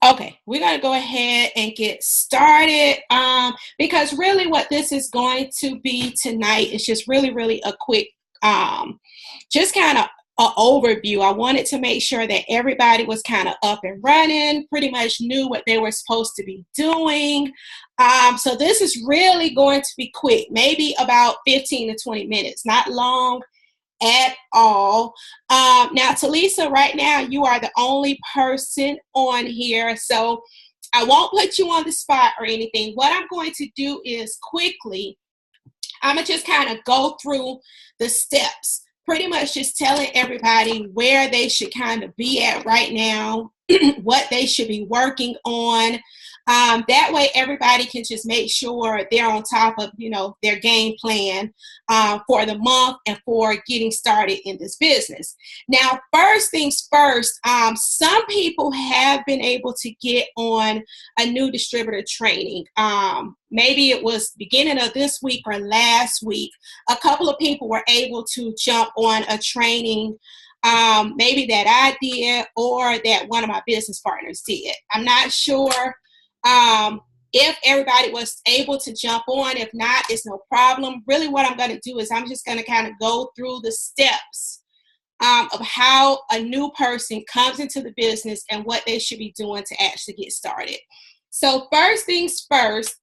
Okay, we're going to go ahead and get started because really what this is going to be tonight is just really a quick, just kind of an overview. I wanted to make sure that everybody was kind of up and running, pretty much knew what they were supposed to be doing. So this is really going to be quick, maybe about 15 to 20 minutes, not long at all. Now, Talisa, right now you are the only person on here, so I won't put you on the spot or anything. What I'm going to do is quickly, I'm going to just kind of go through the steps, pretty much just telling everybody where they should kind of be at right now, what they should be working on. That way everybody can just make sure they're on top of, their game plan for the month and for getting started in this business. Now, first things first, some people have been able to get on a new distributor training. Maybe it was beginning of this week or last week. A couple of people were able to jump on a training maybe that I did or that one of my business partners did. I'm not sure if everybody was able to jump on. If not, it's no problem. Really what I'm going to do is I'm just going to kind of go through the steps of how a new person comes into the business and what they should be doing to actually get started. So first things first,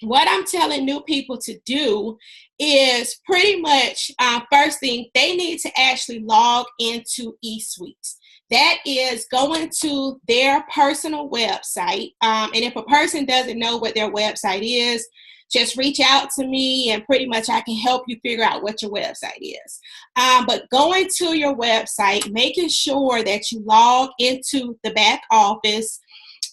what I'm telling new people to do is pretty much first thing, they need to actually log into eSuites. That is going to their personal website. And if a person doesn't know what their website is, just reach out to me and pretty much I can help you figure out what your website is. But going to your website, making sure that you log into the back office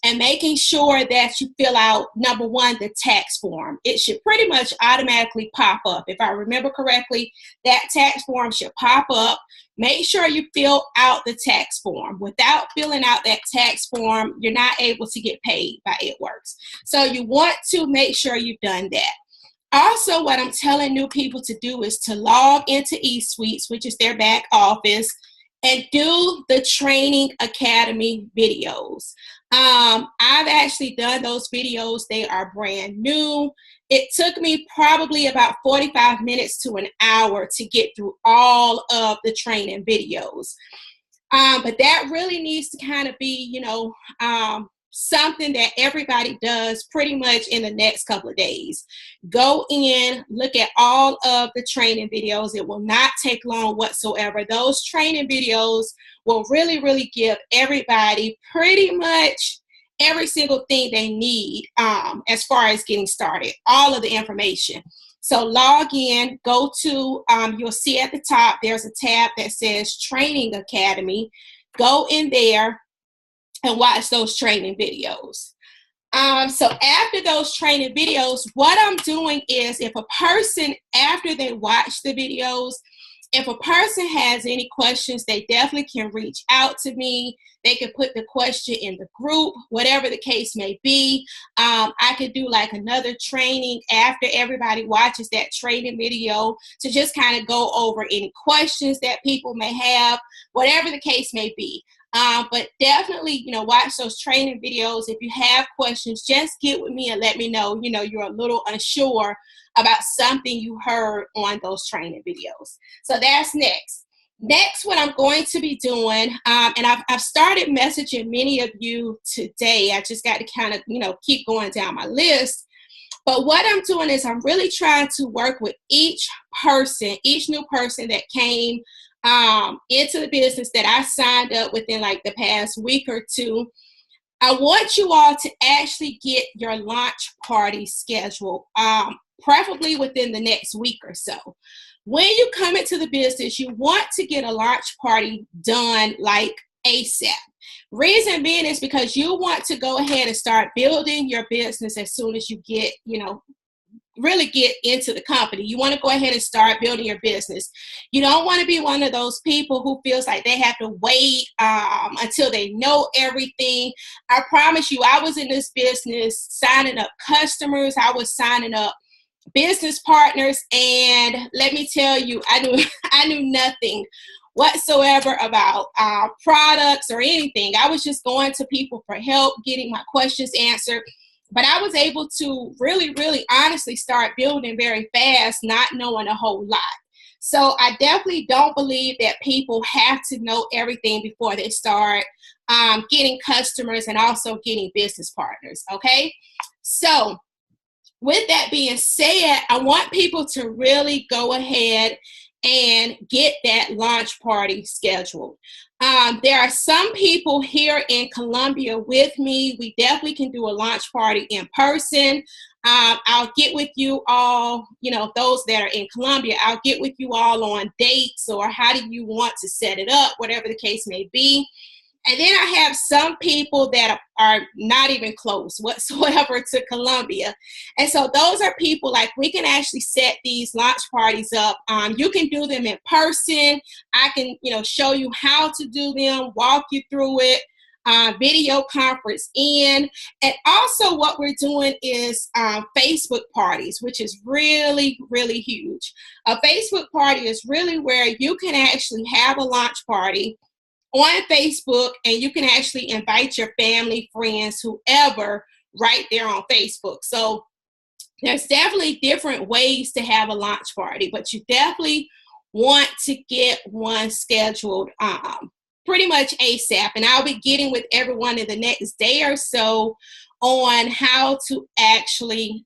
and making sure that you fill out, number one, the tax form. It should pretty much automatically pop up. If I remember correctly, that tax form should pop up. Make sure you fill out the tax form. Without filling out that tax form, you're not able to get paid by ItWorks. So you want to make sure you've done that. Also, what I'm telling new people to do is to log into eSuites, which is their back office, and do the Training Academy videos. I've actually done those videos. They are brand new. It took me probably about 45 minutes to an hour to get through all of the training videos. But that really needs to kind of be, something that everybody does pretty much in the next couple of days. Go in, look at all of the training videos. It will not take long whatsoever. Those training videos will really give everybody pretty much every single thing they need as far as getting started, all of the information. So log in, go to, you'll see at the top, there's a tab that says Training Academy. Go in there and watch those training videos. So after those training videos, what I'm doing is if a person, after they watch the videos, if a person has any questions, they definitely can reach out to me. They can put the question in the group, whatever the case may be. I could do like another training after everybody watches that training video to just kind of go over any questions that people may have, whatever the case may be. But definitely, watch those training videos. If you have questions, just get with me and let me know, you're a little unsure about something you heard on those training videos. So that's next. Next, what I'm going to be doing, and I've started messaging many of you today. I just got to kind of, keep going down my list. But what I'm doing is I'm really trying to work with each person, each new person that came into the business that I signed up within like the past week or two. I want you all to actually get your launch party scheduled, preferably within the next week or so. When you come into the business, you want to get a launch party done like ASAP. Reason being is because you want to go ahead and start building your business as soon as you get, really get into the company. You want to go ahead and start building your business. You don't want to be one of those people who feels like they have to wait until they know everything. I promise you, I was in this business signing up customers. I was signing up business partners, and let me tell you, I knew nothing whatsoever about products or anything. I was just going to people for help, getting my questions answered. But I was able to really, really honestly start building very fast, not knowing a whole lot. So I definitely don't believe that people have to know everything before they start getting customers and also getting business partners, okay? So with that being said, I want people to really go ahead and get that launch party scheduled. There are some people here in Columbia with me. We definitely can do a launch party in person. I'll get with you all, those that are in Columbia, I'll get with you all on dates or how do you want to set it up, whatever the case may be. And then I have some people that are not even close whatsoever to Columbia. And so those are people like we can actually set these launch parties up. You can do them in person. I can, show you how to do them, walk you through it, video conference in. And also what we're doing is Facebook parties, which is really, really huge. A Facebook party is really where you can actually have a launch party on Facebook, and you can actually invite your family, friends, whoever, right there on Facebook. So there's definitely different ways to have a launch party, but you definitely want to get one scheduled pretty much ASAP. And I'll be getting with everyone in the next day or so on how to actually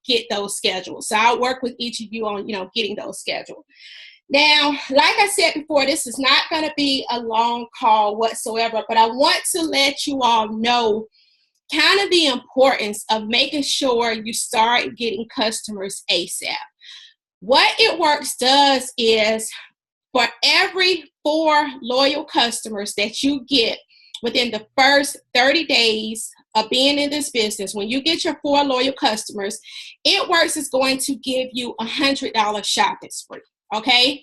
get those scheduled. So I'll work with each of you on, getting those scheduled. Now, like I said before, this is not going to be a long call whatsoever, but I want to let you all know kind of the importance of making sure you start getting customers ASAP. What It Works does is for every 4 loyal customers that you get within the first 30 days of being in this business, when you get your 4 loyal customers, It Works is going to give you a $100 shopping spree. Okay,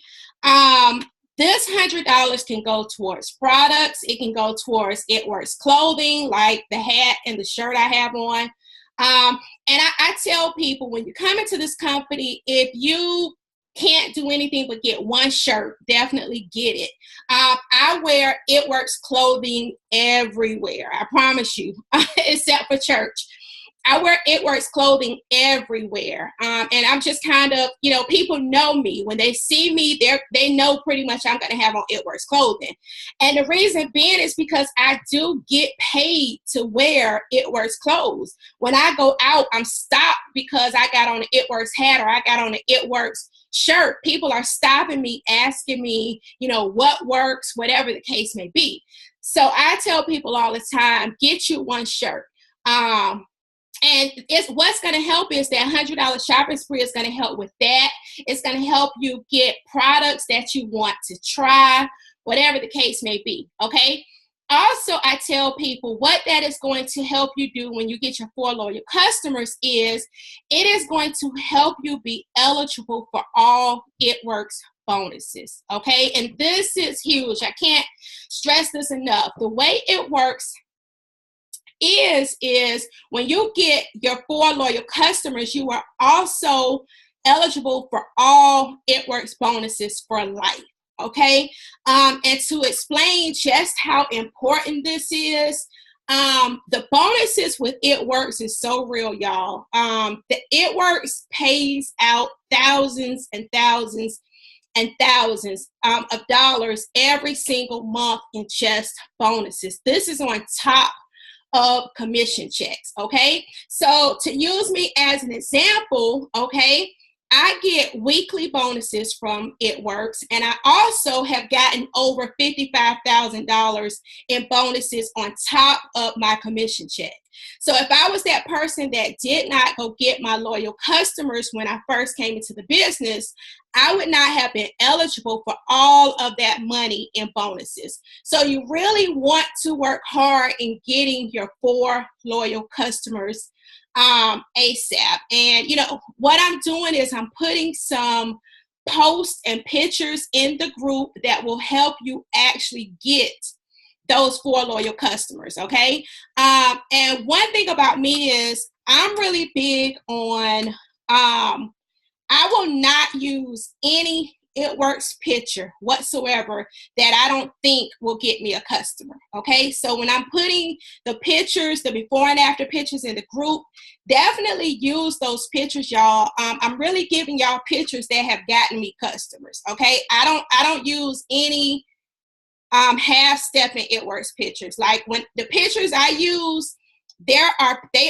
this $100 can go towards products. It can go towards It Works clothing, like the hat and the shirt I have on. And I tell people when you come into this company, if you can't do anything but get one shirt, definitely get it. I wear It Works clothing everywhere. I promise you, except for church. I wear It Works clothing everywhere. And I'm just kind of, people know me. When they see me, they know pretty much I'm going to have on It Works clothing. And the reason being is because I do get paid to wear It Works clothes. When I go out, I'm stopped because I got on an It Works hat or I got on an It Works shirt. People are stopping me, asking me, what works, whatever the case may be. So I tell people all the time, get you one shirt. And what's going to help is that $100 shopping spree is going to help with that. It's going to help you get products that you want to try, whatever the case may be, okay? Also, I tell people what that is going to help you do when you get your 4 loyal customers is it is going to help you be eligible for all It Works bonuses, okay? And this is huge. I can't stress this enough. The way it works is when you get your 4 loyal customers, you are also eligible for all It Works bonuses for life. Okay. And to explain just how important this is, the bonuses with It Works is so real, y'all. The It Works pays out thousands and thousands and thousands of dollars every single month in just bonuses. This is on top of commission checks, okay? So to use me as an example, okay, I get weekly bonuses from It Works, and I also have gotten over $55,000 in bonuses on top of my commission check. So if I was that person that did not go get my loyal customers when I first came into the business, I would not have been eligible for all of that money in bonuses. So you really want to work hard in getting your 4 loyal customers ASAP. And what I'm doing is I'm putting some posts and pictures in the group that will help you actually get those 4 loyal customers, okay? And one thing about me is I'm really big on, I will not use any It Works picture whatsoever that I don't think will get me a customer. Okay, so when I'm putting the pictures, the before and after pictures in the group, definitely use those pictures, y'all. I'm really giving y'all pictures that have gotten me customers. Okay, I don't use any half-stepping It Works pictures. Like when the pictures I use, they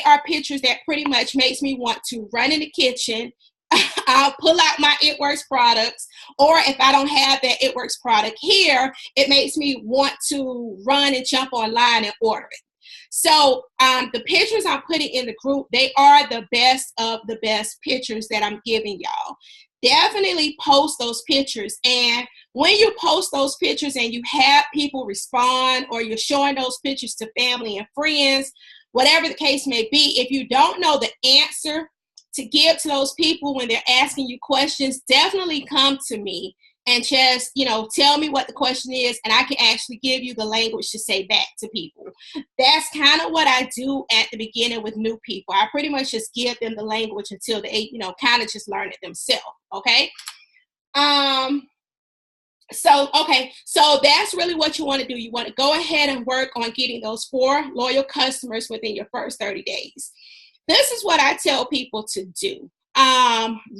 are pictures that pretty much makes me want to run in the kitchen. I'll pull out my It Works products, or if I don't have that It Works product here, it makes me want to run and jump online and order it. So the pictures I'm putting in the group, they are the best of the best pictures that I'm giving y'all. Definitely post those pictures. And when you post those pictures and you have people respond, or you're showing those pictures to family and friends, whatever the case may be, if you don't know the answer to give to those people when they're asking you questions, definitely come to me and just, tell me what the question is, and I can actually give you the language to say back to people. That's kind of what I do at the beginning with new people. I pretty much just give them the language until they, kind of just learn it themselves. Okay. So that's really what you want to do. You want to go ahead and work on getting those 4 loyal customers within your first 30 days. This is what I tell people to do.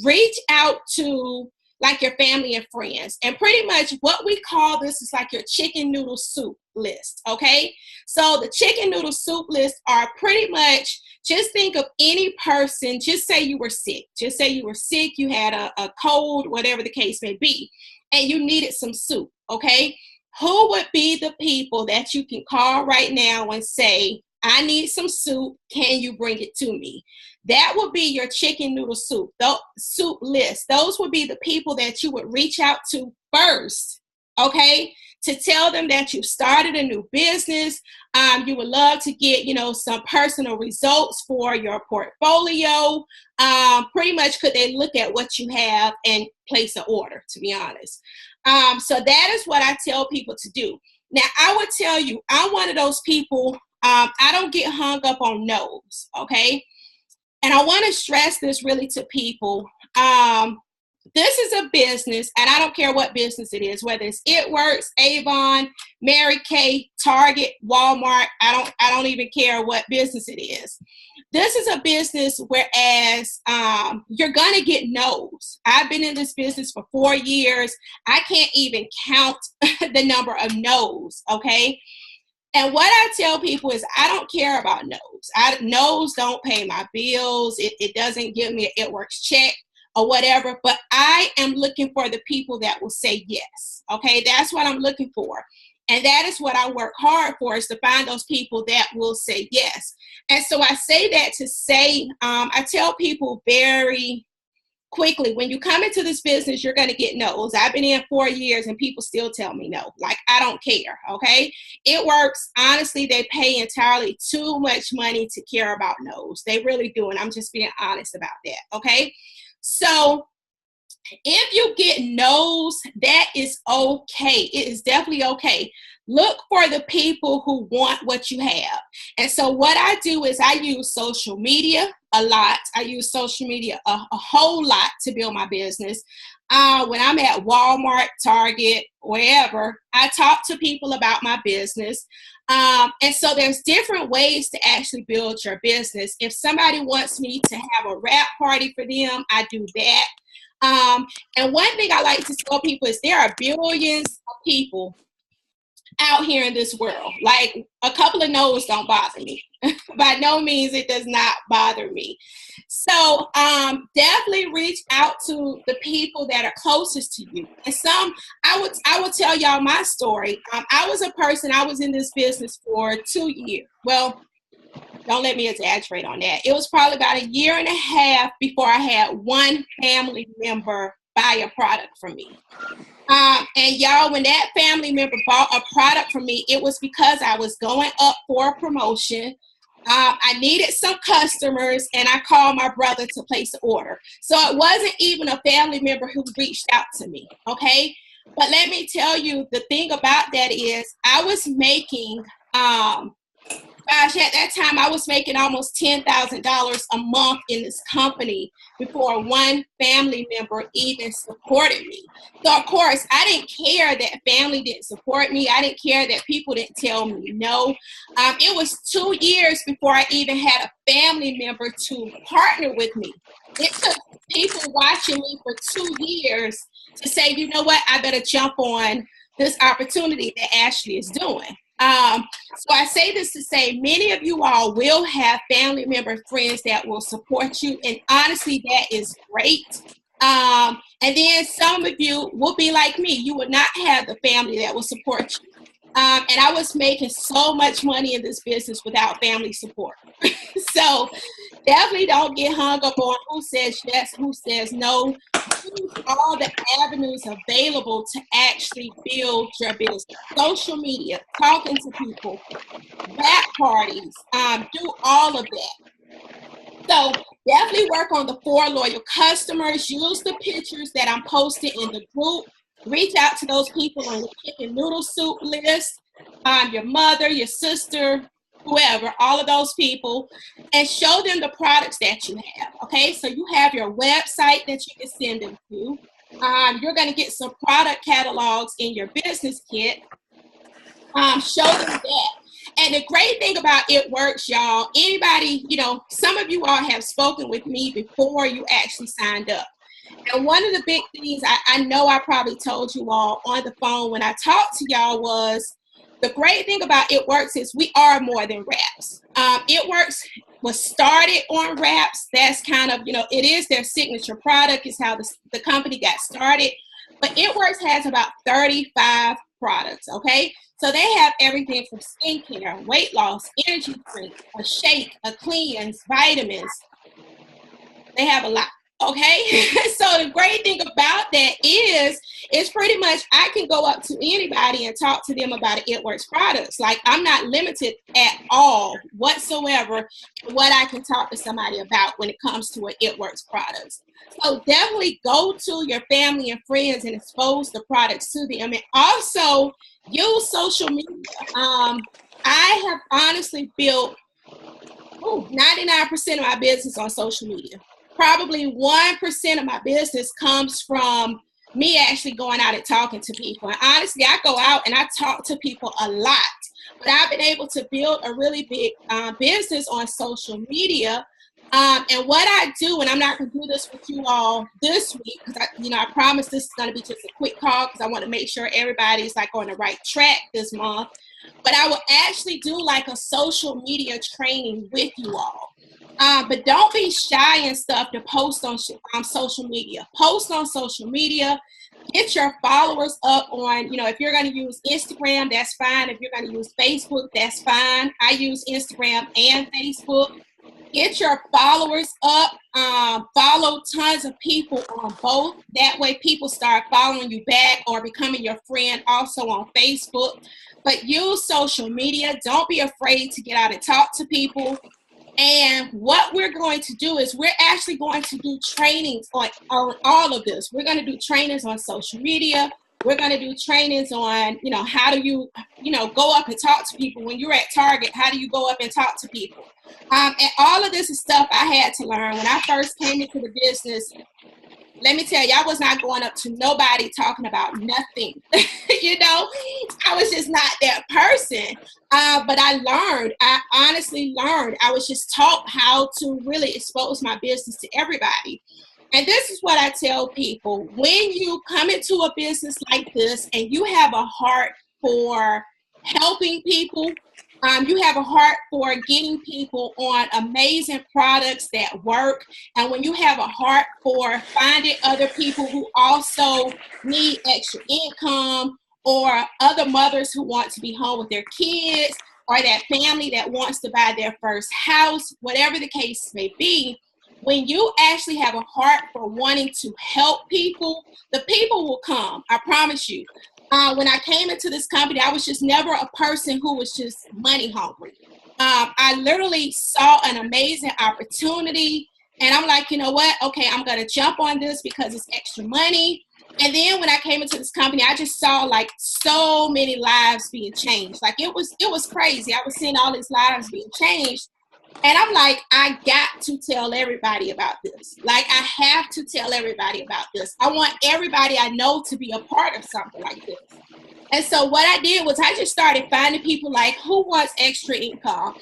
Reach out to like your family and friends. And pretty much what we call this is like your chicken noodle soup list, okay? So the chicken noodle soup list are pretty much, just think of any person, just say you were sick. Just say you were sick, you had a cold, whatever the case may be, and you needed some soup, okay? Who would be the people that you can call right now and say, I need some soup, can you bring it to me? That would be your chicken noodle soup list. Those would be the people that you would reach out to first, okay, to tell them that you started a new business. You would love to get, some personal results for your portfolio. Pretty much could they look at what you have and place an order, to be honest. So that is what I tell people to do. Now, I would tell you, I'm one of those people, I don't get hung up on no's, okay? And I want to stress this really to people. This is a business, and I don't care what business it is, whether it's It Works, Avon, Mary Kay, Target, Walmart. I don't even care what business it is. This is a business whereas you're gonna get no's. I've been in this business for 4 years. I can't even count the number of no's, okay? And what I tell people is I don't care about no's. No's don't pay my bills. It doesn't give me an It Works check or whatever, but I am looking for the people that will say yes. Okay, that's what I'm looking for. And that is what I work hard for, is to find those people that will say yes. And so I say that to say, I tell people very quickly, when you come into this business, you're going to get no's. I've been in 4 years and people still tell me no. Like, I don't care, okay? It Works, honestly, they pay entirely too much money to care about no's. They really do, and I'm just being honest about that, okay? So if you get no's, that is okay. It is definitely okay. Look for the people who want what you have. And so what I do is I use social media a lot. I use social media a whole lot to build my business. When I'm at Walmart, Target, wherever, I talk to people about my business. And so there's different ways to actually build your business. If somebody wants me to have a wrap party for them, I do that. And one thing I like to tell people is there are billions of people out here in this world. Like, a couple of no's don't bother me. By no means, it does not bother me. So definitely reach out to the people that are closest to you. And I would tell y'all my story. I was a person, I was in this business for 2 years. Well, don't let me exaggerate on that. It was probably about 1.5 years before I had one family member buy a product from me. And y'all, when that family member bought a product from me, it was because I was going up for a promotion. I needed some customers, and I called my brother to place an order. So it wasn't even a family member who reached out to me, okay? But let me tell you, the thing about that is I was making Gosh, at that time, I was making almost $10,000 a month in this company before one family member even supported me. So, of course, I didn't care that family didn't support me. I didn't care that people didn't tell me no. It was 2 years before I even had a family member to partner with me. It took people watching me for 2 years to say, you know what, I better jump on this opportunity that Ashley is doing. So I say this to say many of you all will have family member friends that will support you, and honestly, that is great. And then some of you will be like me. You will not have the family that will support you. And I was making so much money in this business without family support. So definitely don't get hung up on who says yes, who says no. Use all the avenues available to actually build your business. Social media, talking to people, rap parties, do all of that. So definitely work on the 4 loyal customers. Use the pictures that I'm posting in the group. Reach out to those people on your chicken noodle soup list, your mother, your sister, whoever, all of those people, and show them the products that you have. Okay, so you have your website that you can send them to. You're going to get some product catalogs in your business kit. Show them that. And the great thing about It Works, y'all, anybody, some of you all have spoken with me before you actually signed up. And one of the big things I know I probably told you all on the phone when I talked to y'all was, the great thing about It Works is we are more than wraps. It Works was started on wraps. That's kind of, it is their signature product. It's how the company got started. But It Works has about 35 products, okay? So they have everything from skincare, weight loss, energy drink, a shake, a cleanse, vitamins. They have a lot. Okay, so the great thing about that is pretty much I can go up to anybody and talk to them about It Works products. Like, I'm not limited at all whatsoever what I can talk to somebody about when it comes to It Works products. So definitely go to your family and friends and expose the products to them, and also use social media. I have honestly built 99% of my business on social media. Probably 1% of my business comes from me actually going out and talking to people. And honestly, I go out and I talk to people a lot. But I've been able to build a really big business on social media. And what I do, and I'm not going to do this with you all this week, because I promise this is going to be just a quick call because I want to make sure everybody's like on the right track this month. But I will actually do like a social media training with you all. But don't be shy and stuff to post on social media. Post on social media. Get your followers up on, if you're going to use Instagram, that's fine. If you're going to use Facebook, that's fine. I use Instagram and Facebook. Get your followers up. Follow tons of people on both. That way people start following you back or becoming your friend also on Facebook. But use social media. Don't be afraid to get out and talk to people. And what we're going to do is we're actually going to do trainings on all of this. We're going to do trainings on social media. We're going to do trainings on, how do you, go up and talk to people. When you're at Target, how do you go up and talk to people? And all of this is stuff I had to learn. When I first came into the business, let me tell you, I was not going up to nobody talking about nothing. I was just not that person. But I honestly learned. I was just taught how to really expose my business to everybody. And this is what I tell people. When you come into a business like this and you have a heart for helping people, you have a heart for getting people on amazing products that work. And when you have a heart for finding other people who also need extra income, or other mothers who want to be home with their kids, or that family that wants to buy their first house, whatever the case may be, when you actually have a heart for wanting to help people, the people will come. I promise you. When I came into this company, I was just never a person who was just money hungry. I literally saw an amazing opportunity, and I'm like, you know what? Okay, I'm going to jump on this because it's extra money. And then when I came into this company, I just saw like so many lives being changed. Like it was crazy. I was seeing all these lives being changed. And I'm like, I got to tell everybody about this. Like, I have to tell everybody about this. I want everybody I know to be a part of something like this. And so what I did was I just started finding people like, who wants extra income?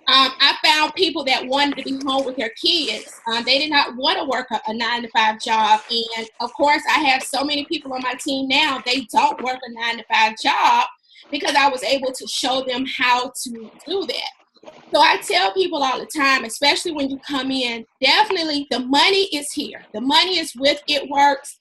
I found people that wanted to be home with their kids. They did not want to work a 9-to-5 job. And of course, I have so many people on my team now, they don't work a 9-to-5 job because I was able to show them how to do that. So I tell people all the time, especially when you come in, definitely the money is here. The money is with It Works.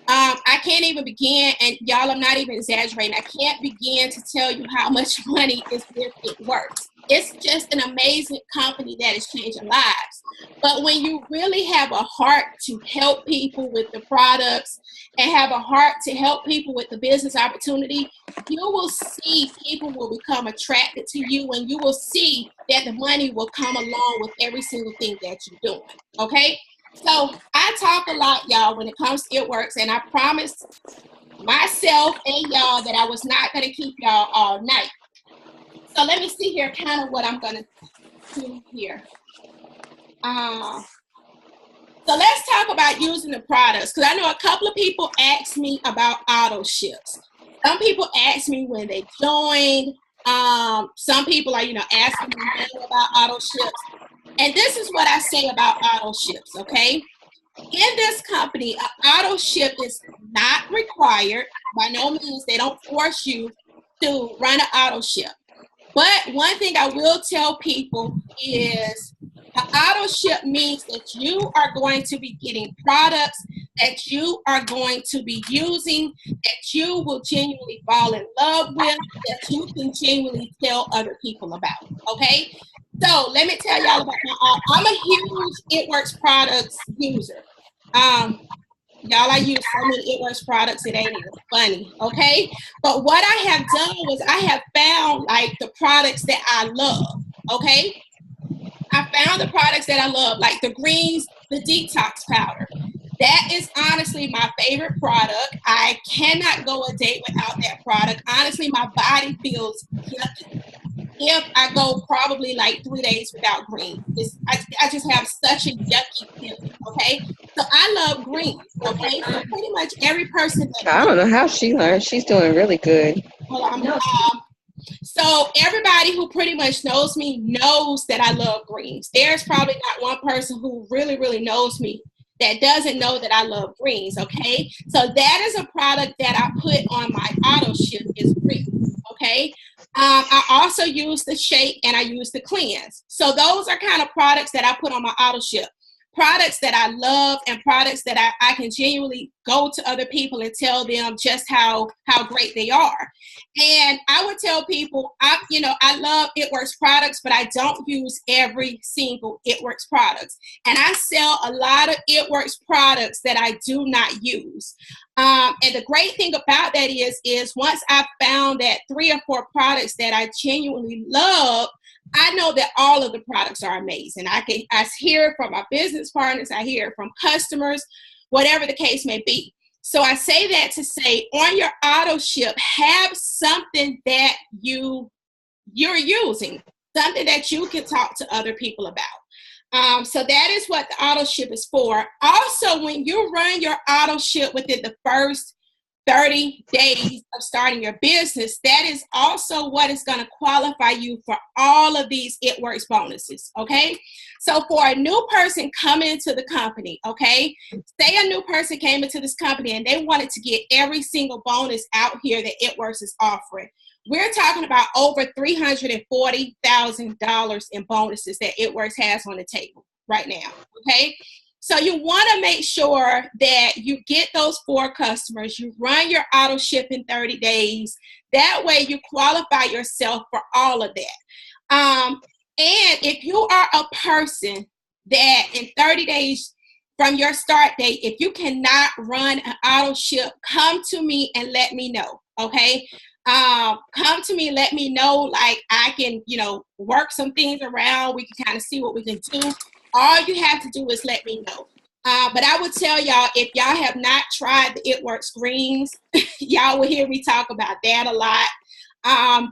I can't even begin, and y'all, I'm not even exaggerating. I can't begin to tell you how much money is with It Works. It's just an amazing company that is changing lives. But when you really have a heart to help people with the products and have a heart to help people with the business opportunity, you will see people will become attracted to you, and you will see that the money will come along with every single thing that you're doing, okay? So I talk a lot, y'all, when it comes to It Works, and I promised myself and y'all that I was not going to keep y'all all night. So let me see here kind of what I'm going to do here. So let's talk about using the products, because I know a couple of people asked me about auto ships. Some people asked me when they joined. Some people are, asking me about auto ships. And this is what I say about auto ships, okay? In this company, an auto ship is not required. By no means, they don't force you to run an auto ship. But one thing I will tell people is an auto ship means that you are going to be getting products that you are going to be using, that you will genuinely fall in love with, that you can genuinely tell other people about, okay? So let me tell y'all about I'm a huge It Works products user. Y'all, I use so many It Works products, it ain't even funny, okay? But what I have done was I have found like the products that I love, okay? I found the products that I love, like the greens, the detox powder. That is honestly my favorite product. I cannot go a day without that product. Honestly, my body feels yucky if I go probably like 3 days without green. I just have such a yucky feeling, okay? So I love greens, okay? So pretty much every person that I don't know how she learned. She's doing really good. So everybody who pretty much knows me knows that I love greens. There's probably not one person who really, really knows me that doesn't know that I love greens, okay? So that is a product that I put on my auto ship is greens, okay? I also use the shake and I use the cleanse. So those are kind of products that I put on my auto ship. Products that I love and products that I can genuinely go to other people and tell them just how great they are. And I would tell people, I love It Works products, but I don't use every single It Works products. And I sell a lot of It Works products that I do not use. And the great thing about that is once I found that 3 or 4 products that I genuinely love, I know that all of the products are amazing. I hear it from my business partners, I hear it from customers, whatever the case may be. So I say that to say on your auto ship, have something that you're using, something that you can talk to other people about. So that is what the auto ship is for. Also, when you run your auto ship within the first 30 days of starting your business, that is also what is going to qualify you for all of these It Works bonuses, okay? So for a new person coming into the company, okay, say a new person came into this company and they wanted to get every single bonus out here that It Works is offering. We're talking about over $340,000 in bonuses that It Works has on the table right now, okay? So you want to make sure that you get those 4 customers, you run your auto ship in 30 days. That way you qualify yourself for all of that. And if you are a person that in 30 days from your start date, if you cannot run an auto ship, come to me and let me know, okay? Come to me, let me know, like I can, work some things around. We can kind of see what we can do. All you have to do is let me know. But I would tell y'all, if y'all have not tried the It Works greens, y'all will hear me talk about that a lot.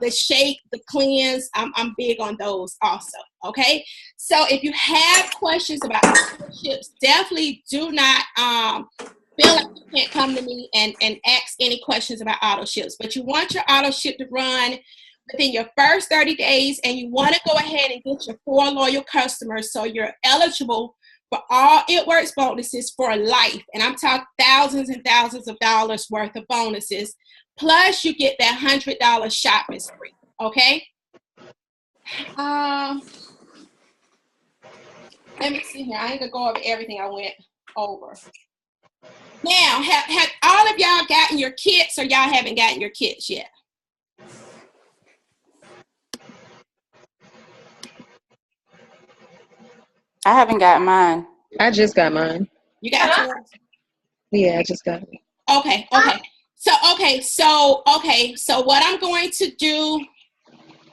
The shake, the cleanse, I'm big on those also. Okay, so if you have questions about chips, definitely do not feel like you can't come to me and ask any questions about auto ships. But you want your auto ship to run within your first 30 days, and you want to go ahead and get your 4 loyal customers so you're eligible for all It Works bonuses for life. And I'm talking thousands and thousands of dollars worth of bonuses. Plus, you get that $100 shopping spree. Okay. Let me see here. I ain't gonna go over everything I went over. Now, have all of y'all gotten your kits, or y'all haven't gotten your kits yet? I haven't got mine. I just got mine. You got yours? Yeah, I just got it. Okay. So what I'm going to do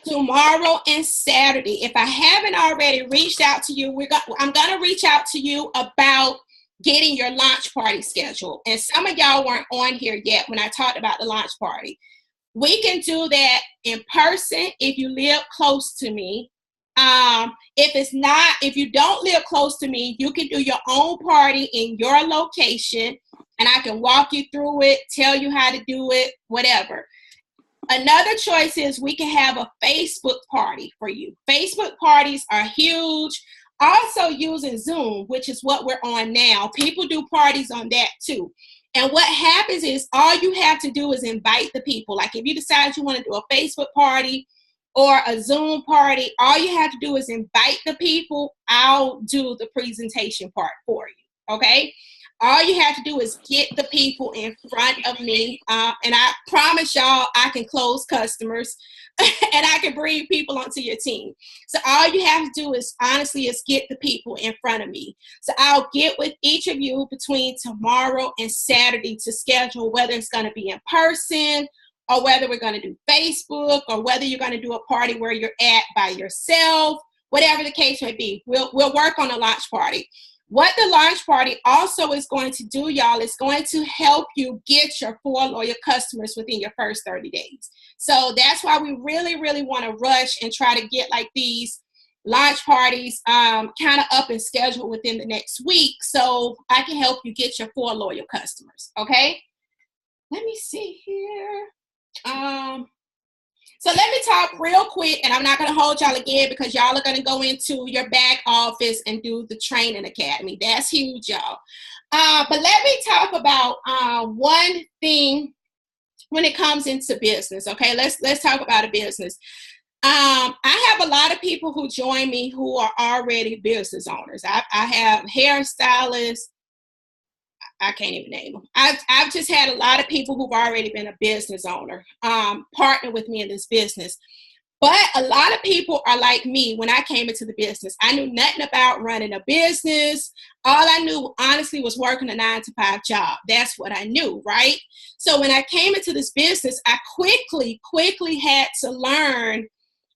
tomorrow and Saturday, if I haven't already reached out to you, I'm going to reach out to you about getting your launch party scheduled. And some of y'all weren't on here yet when I talked about the launch party. We can do that in person if you live close to me. If you don't live close to me, you can do your own party in your location, and I can walk you through it, tell you how to do it, whatever. Another choice is we can have a Facebook party for you. Facebook parties are huge. Also using Zoom, which is what we're on now. People do parties on that too. And what happens is all you have to do is invite the people. Like if you decide you want to do a Facebook party or a Zoom party, all you have to do is invite the people. I'll do the presentation part for you, okay? All you have to do is get the people in front of me, and I promise y'all I can close customers and I can bring people onto your team. So all you have to do is honestly is get the people in front of me. So I'll get with each of you between tomorrow and Saturday to schedule whether it's going to be in person or whether we're going to do Facebook or whether you're going to do a party where you're at by yourself, whatever the case may be. We'll work on a launch party. What the launch party also is going to do, y'all, is going to help you get your 4 loyal customers within your first 30 days. So that's why we really, really want to rush and try to get like these launch parties kind of up and scheduled within the next week so I can help you get your 4 loyal customers, okay? Let me see here. So let me talk real quick, and I'm not going to hold y'all again because y'all are going to go into your back office and do the training academy. That's huge, y'all. But let me talk about one thing when it comes into business. Okay, let's talk about a business. I have a lot of people who join me who are already business owners. I have hairstylists. I can't even name them. I've just had a lot of people who've already been a business owner partner with me in this business. But a lot of people are like me when I came into the business. I knew nothing about running a business. All I knew, honestly, was working a 9-to-5 job. That's what I knew, right? So when I came into this business, I quickly had to learn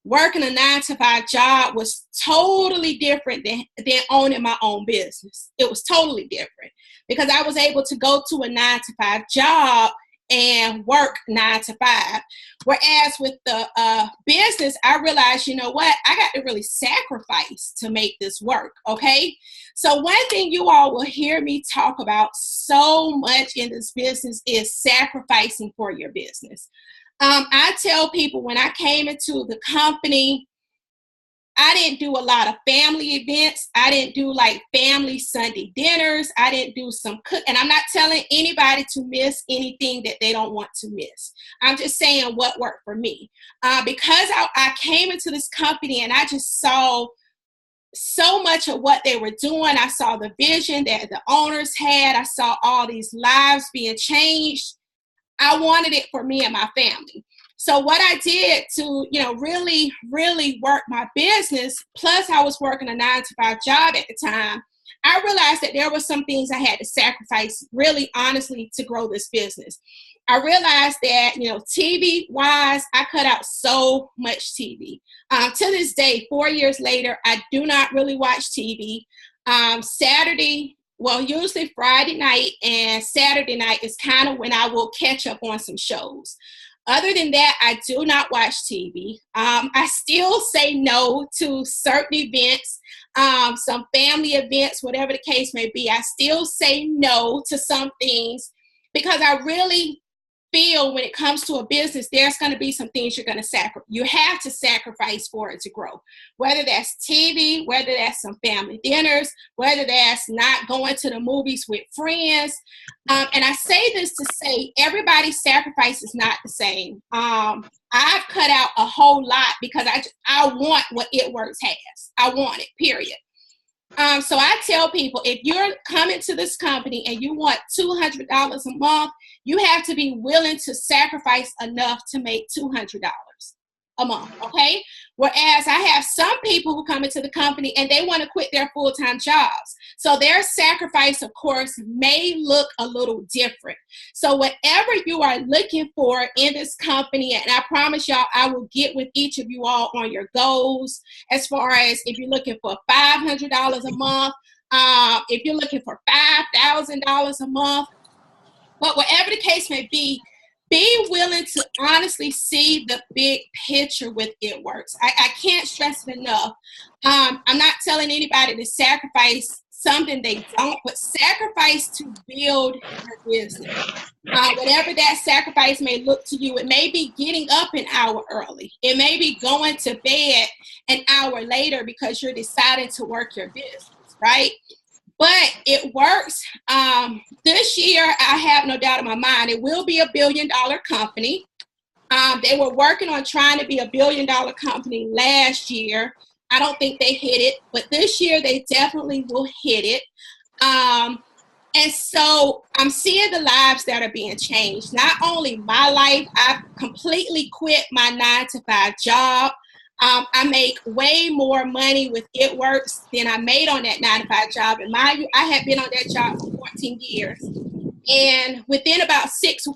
working a 9-to-5 job was totally different than owning my own business. It was totally different because I was able to go to a 9-to-5 job and work 9 to 5. Whereas with the business, I realized, you know what, I got to really sacrifice to make this work, okay? So one thing you all will hear me talk about so much in this business is sacrificing for your business. I tell people when I came into the company, I didn't do a lot of family events. I didn't do like family Sunday dinners. I didn't do some cook. And I'm not telling anybody to miss anything that they don't want to miss. I'm just saying what worked for me. Because I came into this company and I just saw so much of what they were doing. I saw the vision that the owners had. I saw all these lives being changed. I wanted it for me and my family. So what I did to, really, really work my business, plus I was working a 9-to-5 job at the time, I realized that there were some things I had to sacrifice, really honestly, to grow this business. I realized that, TV-wise, I cut out so much TV. To this day, 4 years later, I do not really watch TV. Saturday well, usually Friday night and Saturday night is kind of when I will catch up on some shows. Other than that, I do not watch TV. I still say no to certain events, some family events, whatever the case may be. I still say no to some things because I really feel when it comes to a business, there's going to be some things you're going to sacrifice. You have to sacrifice for it to grow, whether that's TV, whether that's some family dinners, whether that's not going to the movies with friends. And I say this to say everybody's sacrifice is not the same. I've cut out a whole lot because I want what It Works has. I want it, period. So I tell people, if you're coming to this company and you want $200 a month, you have to be willing to sacrifice enough to make $200 a month, okay? Whereas I have some people who come into the company and they want to quit their full-time jobs. So their sacrifice, of course, may look a little different. So whatever you are looking for in this company, and I promise y'all, I will get with each of you all on your goals as far as if you're looking for $500 a month, if you're looking for $5,000 a month, but whatever the case may be willing to honestly see the big picture with It Works. I can't stress it enough. I'm not telling anybody to sacrifice something they don't, but sacrifice to build your business. Whatever that sacrifice may look to you, it may be getting up an hour early. It may be going to bed an hour later because you're deciding to work your business, right? But It Works. This year, I have no doubt in my mind, it will be $1 billion company. They were working on trying to be $1 billion company last year. I don't think they hit it, but this year they definitely will hit it. And so I'm seeing the lives that are being changed. Not only my life, I've completely quit my 9-to-5 job. I make way more money with It Works than I made on that 9-to-5 job. And mind you, I had been on that job for 14 years. And within about six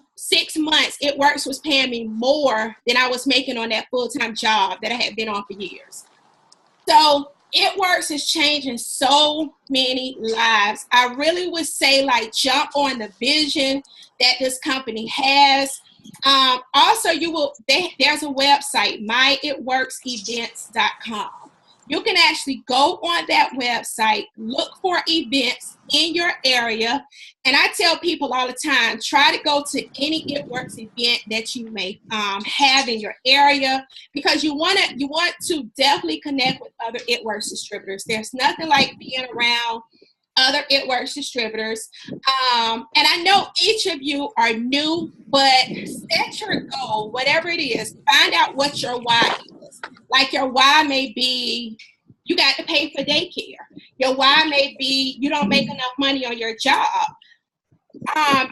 months, It Works was paying me more than I was making on that full-time job that I had been on for years. So It Works is changing so many lives. I really would say, like, jump on the vision that this company has. Also, there's a website, myitworksevents.com. You can actually go on that website, look for events in your area. And I tell people all the time, try to go to any It Works event that you may have in your area, because you want to definitely connect with other It Works distributors. There's nothing like being around other It Works distributors. And I know each of you are new, but set your goal, whatever it is. Find out what your why is. Like, your why may be you got to pay for daycare. Your why may be you don't make enough money on your job.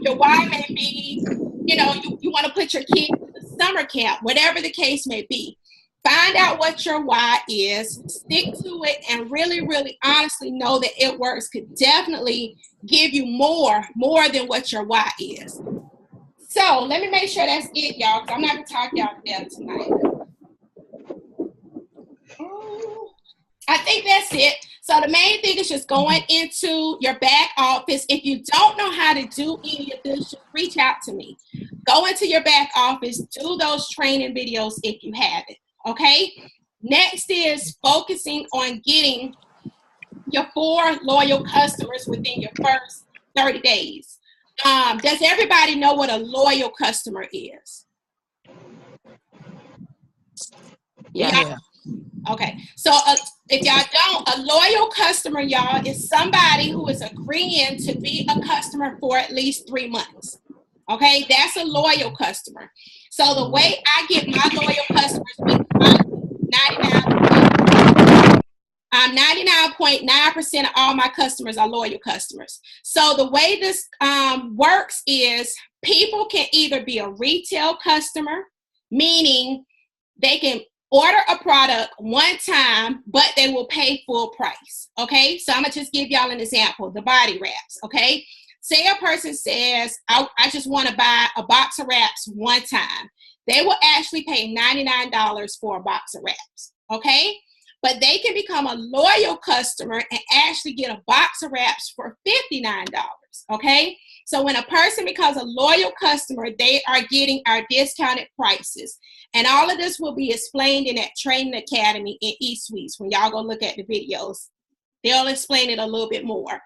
Your why may be, you want to put your kid in the summer camp, whatever the case may be. Find out what your why is, stick to it, and really, really honestly know that It Works could definitely give you more than what your why is. So let me make sure that's it, y'all, because I'm not going to talk y'all to death tonight. I think that's it. So the main thing is just going into your back office. If you don't know how to do any of this, just reach out to me. Go into your back office, do those training videos if you have it. Okay, next is focusing on getting your 4 loyal customers within your first 30 days. Does everybody know what a loyal customer is? Yeah. Okay, so if y'all don't, a loyal customer, y'all, is somebody who is agreeing to be a customer for at least 3 months. Okay, that's a loyal customer. So the way I get my loyal customers is 99.9% of all my customers are loyal customers. So the way this works is people can either be a retail customer, meaning they can order a product one time, but they will pay full price. Okay, so I'm gonna just give y'all an example, the body wraps. Okay, say a person says, I just want to buy a box of wraps one time. They will actually pay $99 for a box of wraps. Okay, but they can become a loyal customer and actually get a box of wraps for $59. Okay. So when a person becomes a loyal customer, they are getting our discounted prices. And all of this will be explained in that training academy in eSuites. When y'all go look at the videos, they'll explain it a little bit more.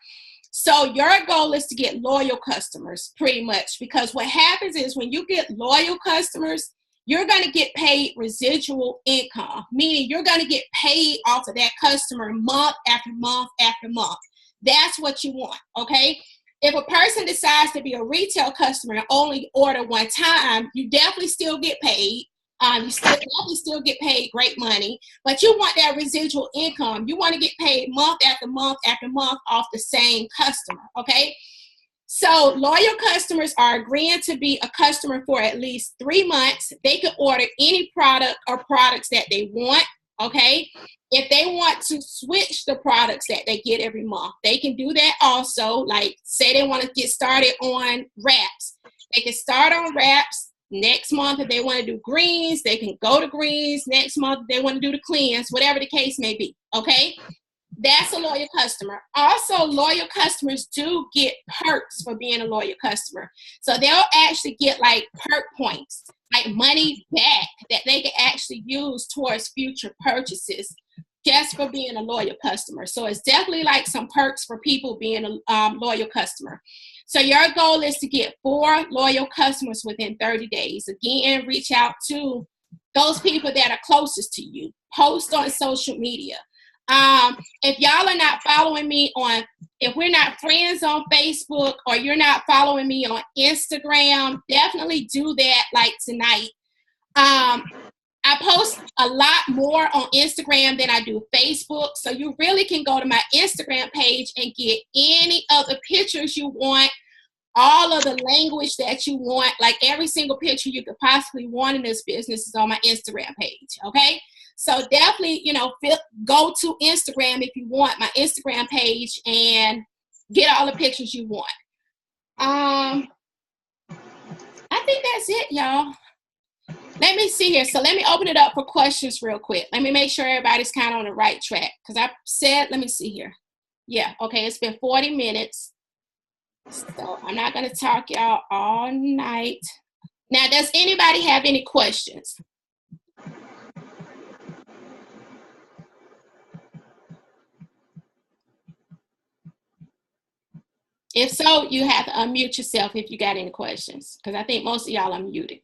So your goal is to get loyal customers pretty much, because what happens is when you get loyal customers, you're going to get paid residual income, meaning you're going to get paid off of that customer month after month after month. That's what you want, okay? If a person decides to be a retail customer and only order one time, you definitely still get paid. You definitely still get paid great money, but you want that residual income. You want to get paid month after month after month off the same customer, okay? So loyal customers are agreeing to be a customer for at least 3 months. They can order any product or products that they want, okay? If they want to switch the products that they get every month, they can do that also. Like, say they want to get started on wraps. They can start on wraps. Next month, if they want to do greens, they can go to greens. Next month, if they want to do the cleanse, whatever the case may be, okay? That's a loyal customer. Also, loyal customers do get perks for being a loyal customer. So they'll actually get like perk points, like money back that they can actually use towards future purchases just for being a loyal customer. So it's definitely like some perks for people being a loyal customer. So your goal is to get 4 loyal customers within 30 days. Again, reach out to those people that are closest to you. Post on social media. If y'all are not following me on, if we're not friends on Facebook or you're not following me on Instagram, definitely do that like tonight. I post a lot more on Instagram than I do Facebook. So you really can go to my Instagram page and get any of the pictures you want, all of the language that you want, like every single picture you could possibly want in this business is on my Instagram page, okay? So definitely, go to Instagram if you want my Instagram page and get all the pictures you want. I think that's it, y'all. Let me see here. So let me open it up for questions real quick. Let me make sure everybody's kind of on the right track. Because I said, let me see here. Yeah, okay, it's been 40 minutes. So I'm not going to talk y'all all night. Now, does anybody have any questions? If so, you have to unmute yourself if you got any questions. Because I think most of y'all are muted.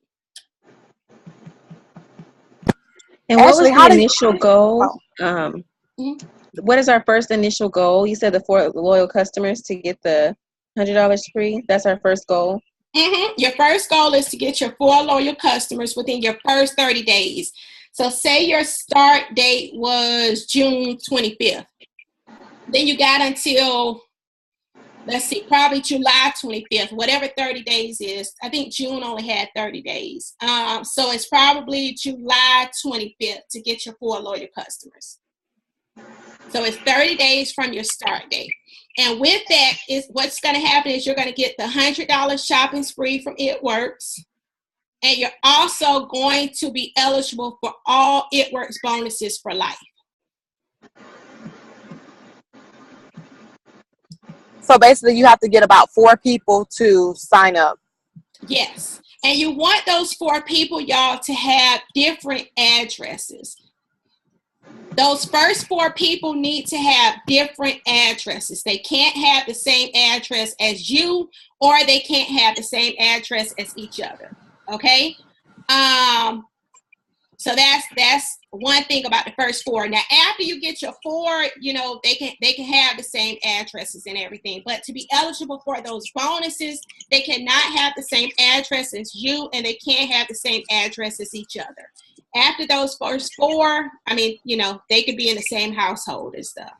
And what was the initial goal? What is our first initial goal? You said the 4 loyal customers to get the $100 free. That's our first goal. Your first goal is to get your 4 loyal customers within your first 30 days. So say your start date was June 25th. Then you got until, let's see, probably July 25th, whatever 30 days is. I think June only had 30 days. So it's probably July 25th to get your 4 loyal customers. So it's 30 days from your start date. And with that, is what's going to happen is you're going to get the $100 shopping spree from It Works. And you're also going to be eligible for all It Works bonuses for life. So basically, you have to get about 4 people to sign up. Yes. And you want those 4 people, y'all, to have different addresses. Those first 4 people need to have different addresses. They can't have the same address as you, or they can't have the same address as each other. Okay? So that's one thing about the first 4. Now, after you get your 4, they can have the same addresses and everything. But to be eligible for those bonuses, they cannot have the same address as you, and they can't have the same address as each other. After those first 4, they could be in the same household and stuff.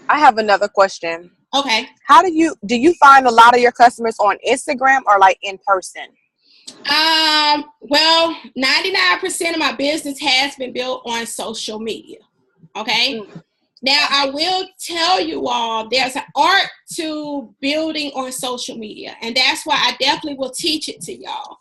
I have another question. Okay. How do you find a lot of your customers on Instagram or like in person? Well, 99% of my business has been built on social media. Okay. Now, I will tell you all, there's an art to building on social media, and that's why I definitely will teach it to y'all.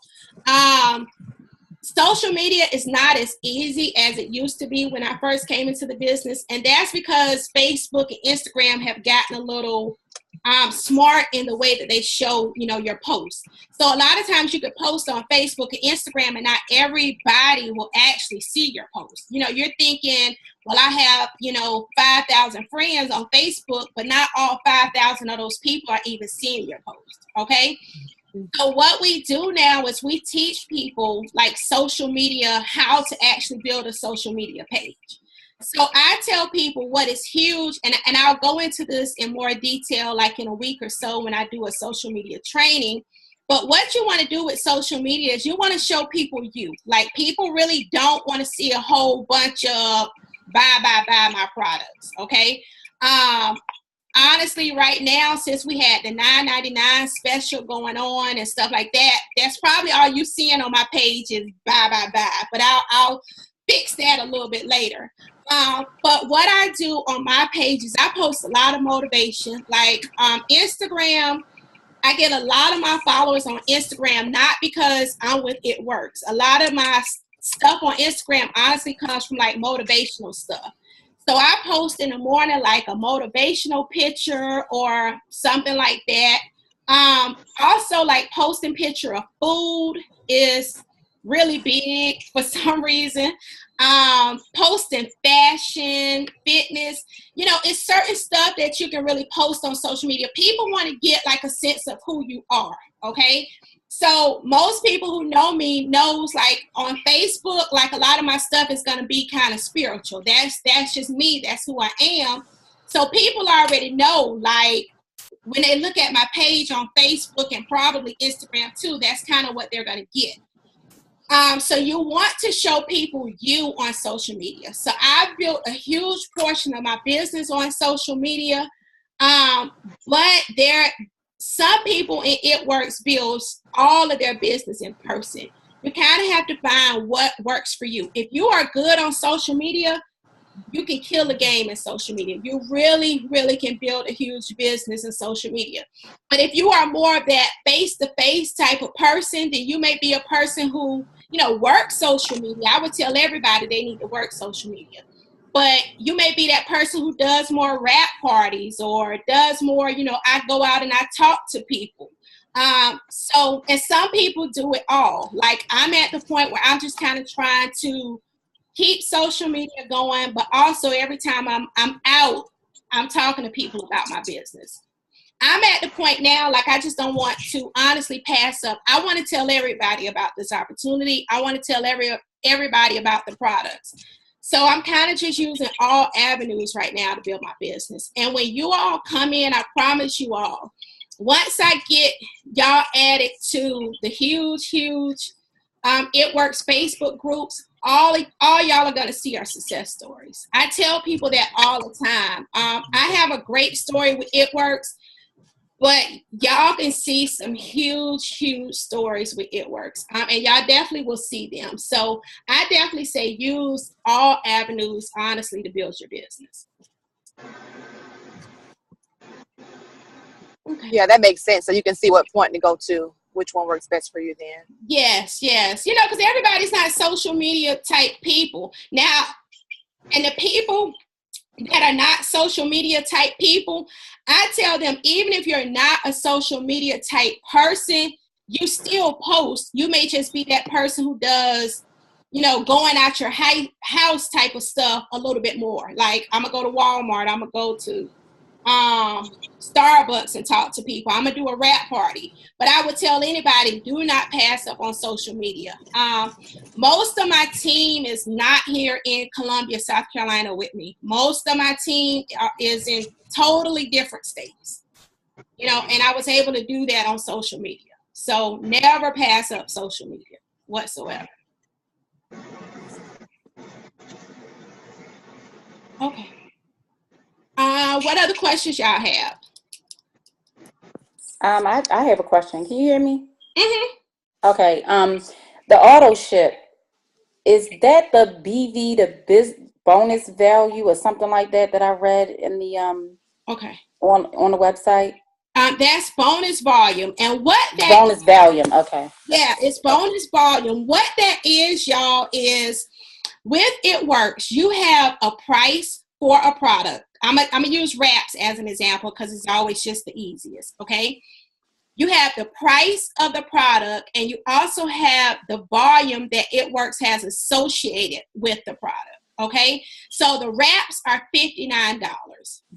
social media is not as easy as it used to be when I first came into the business. And that's because Facebook and Instagram have gotten a little smart in the way that they show, your posts. So a lot of times you could post on Facebook and Instagram and not everybody will actually see your post. You're thinking, well, I have, 5,000 friends on Facebook, but not all 5,000 of those people are even seeing your post. Okay. So what we do now is we teach people like social media, how to actually build a social media page. So I tell people what is huge, and I'll go into this in more detail like in a week or so when I do a social media training. But what you want to do with social media is you want to show people you. Like, people really don't want to see a whole bunch of buy my products, okay? Honestly, right now, since we had the $9.99 special going on and stuff like that, that's probably all you seeing on my page is buy. But I'll fix that a little bit later. But what I do on my page is I post a lot of motivation. Like Instagram, I get a lot of my followers on Instagram, not because I'm with It Works. A lot of my stuff on Instagram honestly comes from like motivational stuff. So I post in the morning like a motivational picture or something like that. Also, like posting picture of food is really big for some reason. Posting fashion, fitness, it's certain stuff that you can really post on social media. People want to get like a sense of who you are, okay? So most people who know me knows like on Facebook, like a lot of my stuff is going to be kind of spiritual. That's just me. That's who I am. So people already know, like, when they look at my page on Facebook and probably Instagram too, that's kind of what they're going to get. So you want to show people you on social media. So I've built a huge portion of my business on social media. But some people in It Works builds all of their business in person. You kind of have to find what works for you. If you are good on social media, you can kill a game in social media. You really, really can build a huge business in social media. But if you are more of that face-to-face type of person, then you may be a person who, works social media. I would tell everybody they need to work social media. But you may be that person who does more rap parties or does more, I go out and I talk to people. And some people do it all. Like, I'm at the point where I'm just kind of trying to keep social media going, but also every time I'm out, I'm talking to people about my business. I'm at the point now, like, I just don't want to honestly pass up. I want to tell everybody about this opportunity. I want to tell everybody about the products. So I'm kind of just using all avenues right now to build my business. And when you all come in, I promise you all, once I get y'all added to the huge It Works Facebook groups, all y'all are going to see our success stories. I tell people that all the time. I have a great story with It Works, but y'all can see some huge stories with It Works. And y'all definitely will see them. So I definitely say use all avenues, honestly, to build your business. Okay. Yeah, that makes sense. So you can see what point to go to, which one works best for you then. Yes. Because everybody's not social media type people. Now, and the people that are not social media type people, I tell them, even if you're not a social media type person, you still post. You may just be that person who does, going out your house type of stuff a little bit more. Like, I'm going to go to Walmart. I'm going to go to Starbucks and talk to people. I'm gonna do a rap party. But I would tell anybody, do not pass up on social media. Most of my team is not here in Columbia, South Carolina with me. Most of my team is in totally different states, and I was able to do that on social media. So never pass up social media whatsoever. Okay. What other questions y'all have? I have a question. Can you hear me? Mm-hmm. Okay. The auto ship, is that the BV, the bonus value or something like that I read in the okay on the website? That's bonus volume. And what that bonus volume, okay. Yeah, it's bonus volume. What that is, y'all, is with It Works, you have a price for a product. I'm gonna use wraps as an example because it's always just the easiest, okay? You have the price of the product, and you also have the volume that It Works has associated with the product, okay? So the wraps are $59,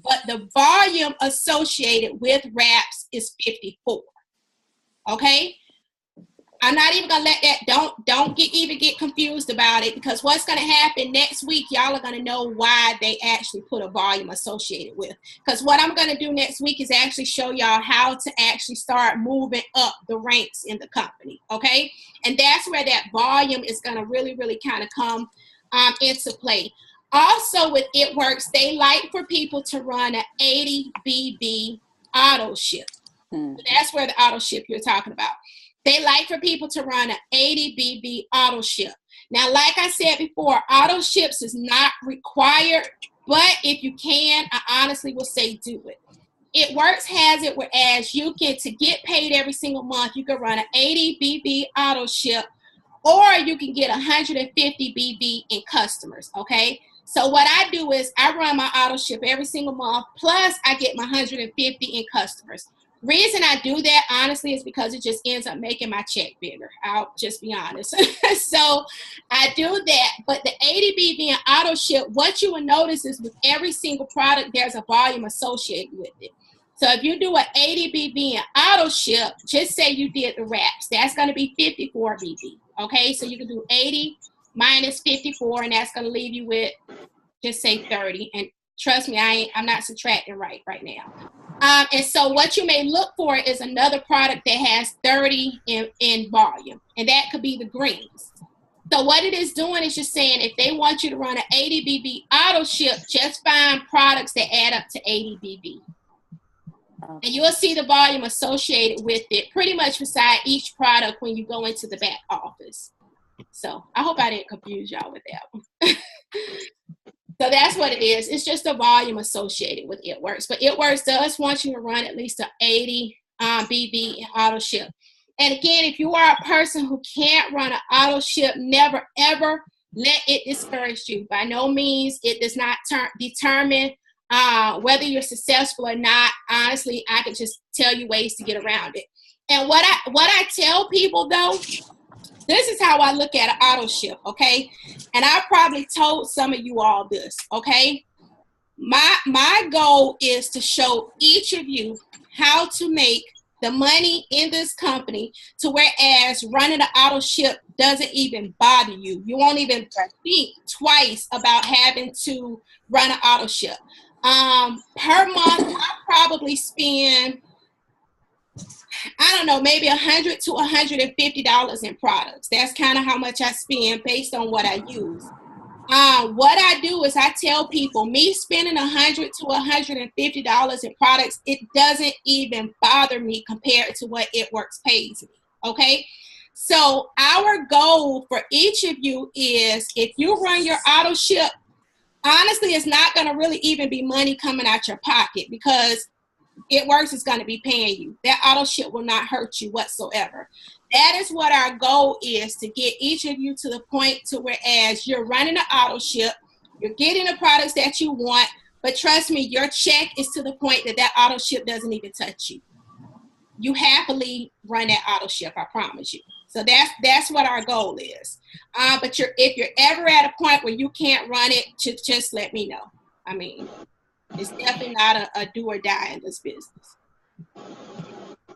but the volume associated with wraps is $54, okay? I'm not even gonna let that, don't get confused about it, because what's gonna happen next week, y'all are gonna know why they actually put a volume associated with. Because what I'm gonna do next week is actually show y'all how to actually start moving up the ranks in the company, okay? And that's where that volume is gonna really, really kind of come into play. Also with It Works, they like for people to run an 80 BB auto ship. So that's where the auto ship you're talking about. They like for people to run an 80 BB auto ship. Now, like I said before, auto ships is not required, but if you can, I honestly will say do it. It Works has it whereas you can, to get paid every single month, you can run an 80 BB auto ship, or you can get 150 BB in customers, okay? So what I do is I run my auto ship every single month, plus I get my 150 in customers. Reason I do that, honestly, is because it just ends up making my check bigger. I'll just be honest. So I do that. But the 80 BB and auto ship, what you will notice is with every single product, there's a volume associated with it. So if you do an 80 BB and auto ship, just say you did the wraps, that's going to be 54 BB. Okay, so you can do 80 minus 54, and that's going to leave you with, just say 30. And trust me, I'm not subtracting right now. And so what you may look for is another product that has 30 in volume, and that could be the greens. So what it is doing is just saying if they want you to run an 80 BB auto ship, just find products that add up to 80 BB. And you'll see the volume associated with it pretty much beside each product when you go into the back office. So I hope I didn't confuse y'all with that one. So that's what it is. It's just a volume associated with It Works. But It Works does want you to run at least an 80 BB in auto ship. And again, if you are a person who can't run an auto ship, never, ever let it discourage you. By no means, it does not determine whether you're successful or not. Honestly, I could just tell you ways to get around it. And what I tell people, though, this is how I look at an auto ship, okay? And I probably told some of you all this, okay? My goal is to show each of you how to make the money in this company to whereas running an auto ship doesn't even bother you. You won't even think twice about having to run an auto ship. Per month, I probably spend, I don't know, maybe $100 to $150 in products. That's kind of how much I spend based on what I use. What I do is I tell people, me spending $100 to $150 in products, it doesn't even bother me compared to what It Works pays me, okay? So our goal for each of you is if you run your auto ship, honestly, it's not going to really even be money coming out your pocket because It Works is going to be paying you. That auto ship will not hurt you whatsoever. That is what our goal is, to get each of you to the point to whereas you're running an auto ship, you're getting the products that you want, but trust me, your check is to the point that that auto ship doesn't even touch you. You happily run that auto ship, I promise you. So that's what our goal is. But if you're ever at a point where you can't run it, just let me know. I mean, it's definitely not a do or die in this business.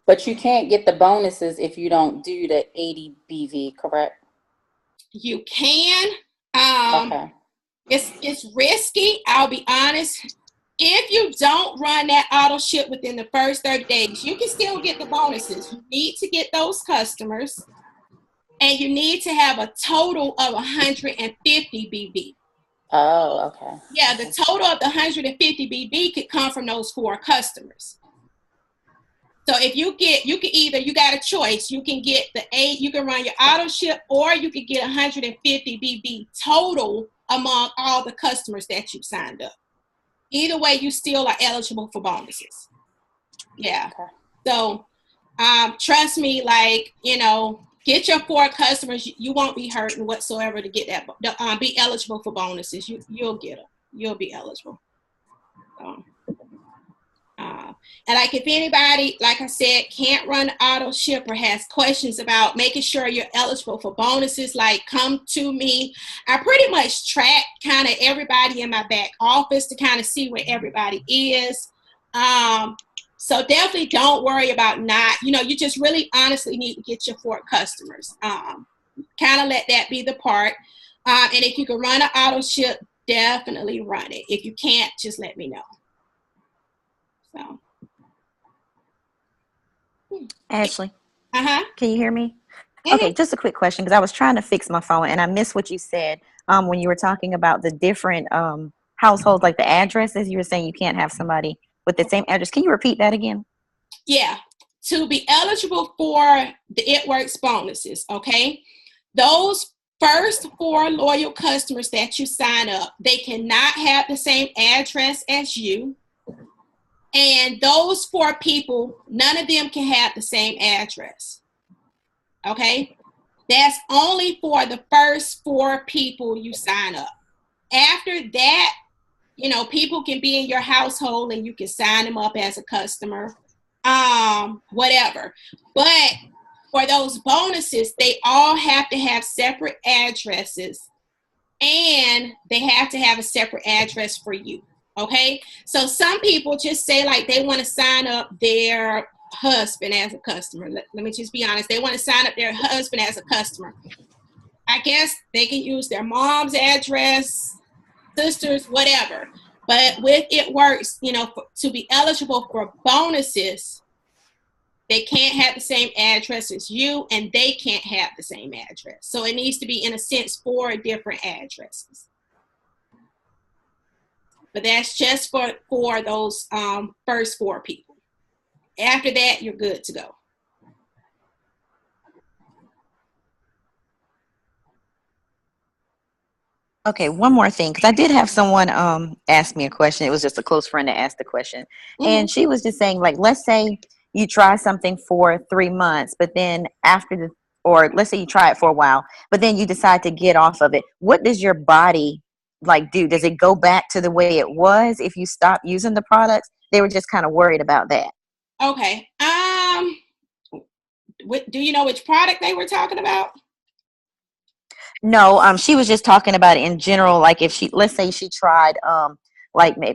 But you can't get the bonuses if you don't do the 80 BV, correct? You can. Okay. It's risky, I'll be honest. If you don't run that auto ship within the first 30 days, you can still get the bonuses. You need to get those customers, and you need to have a total of 150 BB. Oh, okay. Yeah, the total of the 150 BB could come from those 4 customers. So if you got a choice. You can get you can run your auto ship, or you could get 150 BB total among all the customers that you've signed up. Either way, you still are eligible for bonuses. Yeah. Okay. So trust me, like, get your 4 customers. You won't be hurting whatsoever to get that, be eligible for bonuses. You'll get them. You'll be eligible. So, and like if anybody, like I said, can't run auto ship or has questions about making sure you're eligible for bonuses, like come to me. I pretty much track kind of everybody in my back office to kind of see where everybody is. So definitely don't worry about you just really honestly need to get your 4 customers. Kind of let that be the part. And if you can run an auto ship, definitely run it. If you can't, just let me know. So. Ashley, Can you hear me? Okay, just a quick question, because I was trying to fix my phone and I missed what you said when you were talking about the different households, like the addresses. You were saying you can't have somebody with the same address. Can you repeat that again? Yeah. To be eligible for the It Works bonuses, okay? Those first 4 loyal customers that you sign up, they cannot have the same address as you. And those 4 people, none of them can have the same address. Okay? That's only for the first 4 people you sign up. After that, people can be in your household and you can sign them up as a customer, whatever. But for those bonuses, they all have to have separate addresses, and they have to have a separate address for you. Okay, so some people just say like they want to sign up their husband as a customer. Let me just be honest. They want to sign up their husband as a customer. I guess they can use their mom's address, sisters, whatever. But with It Works, to be eligible for bonuses, they can't have the same address as you, and they can't have the same address. So it needs to be, in a sense, 4 different addresses. But that's just for those first 4 people. After that, you're good to go. Okay, one more thing, because I did have someone ask me a question. It was just a close friend that asked the question. And she was just saying, like, let's say you try something for 3 months, but then or let's say you try it for a while, but then you decide to get off of it. What does your body do? Does it go back to the way it was if you stop using the products? They were just kind of worried about that. Okay. Do you know which product they were talking about? No, she was just talking about it in general. Like if let's say she tried,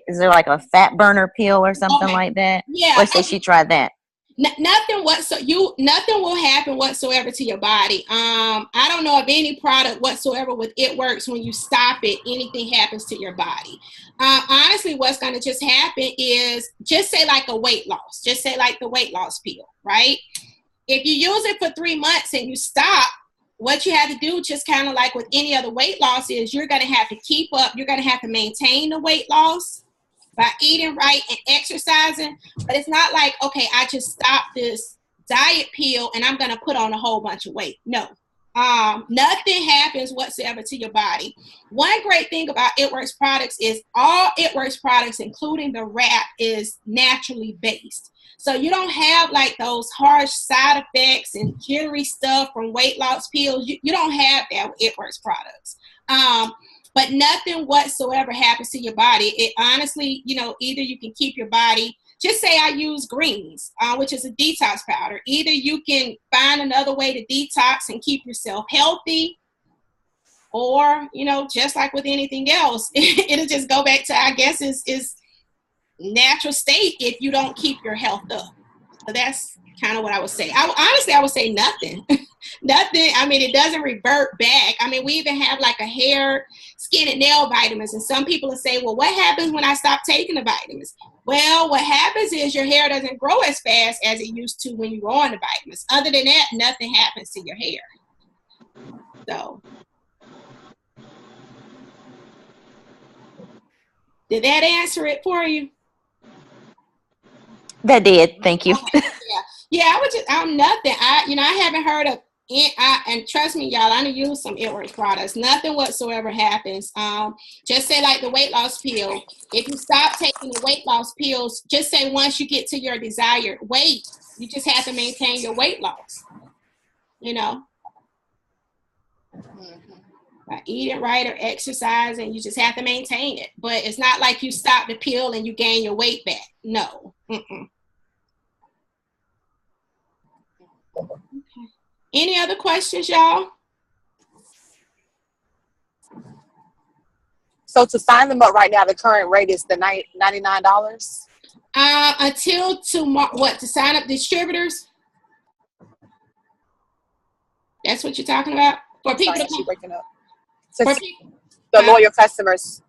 is there like a fat burner pill or something like that? Yeah. Let's say she tried that. Nothing will happen whatsoever to your body. I don't know of any product whatsoever with It Works. When you stop it, anything happens to your body. Honestly, what's going to just happen is, just say like a weight loss. Just say like the weight loss pill, right? If you use it for 3 months and you stop, what you have to do, just kind of like with any other weight loss, is you're going to have to keep up. You're going to have to maintain the weight loss by eating right and exercising. But it's not like, okay, I just stopped this diet pill and I'm going to put on a whole bunch of weight. No. Nothing happens whatsoever to your body. One great thing about It Works products is all It Works products, including the wrap, is naturally based. So you don't have like those harsh side effects and jittery stuff from weight loss pills. You don't have that with It Works products. But nothing whatsoever happens to your body. It honestly, either you can keep your body, just say I use greens, which is a detox powder. Either you can find another way to detox and keep yourself healthy, or, just like with anything else, it'll just go back to, I guess, is natural state if you don't keep your health up. So that's kind of what I would say. I would say nothing. Nothing. I mean, it doesn't revert back. I mean, we even have like a hair, skin, and nail vitamins. And some people will say, well, what happens when I stop taking the vitamins? Well, what happens is your hair doesn't grow as fast as it used to when you were on the vitamins. Other than that, nothing happens to your hair. So, did that answer it for you? That did. Thank you. Okay. Yeah. I'm nothing. I haven't heard of it. And trust me, y'all, I done use some It Works products. Nothing whatsoever happens. Just say like the weight loss pill. If you stop taking the weight loss pills, just say once you get to your desired weight, You just have to maintain your weight loss, you know, by eating right or exercising. You just have to maintain it. But it's not like you stop the pill and you gain your weight back. No. Okay. Any other questions, y'all? So to sign them up right now, the current rate is the $99? Until tomorrow, to sign up distributors? That's what you're talking about? For people to come. Breaking up. For the loyal customers.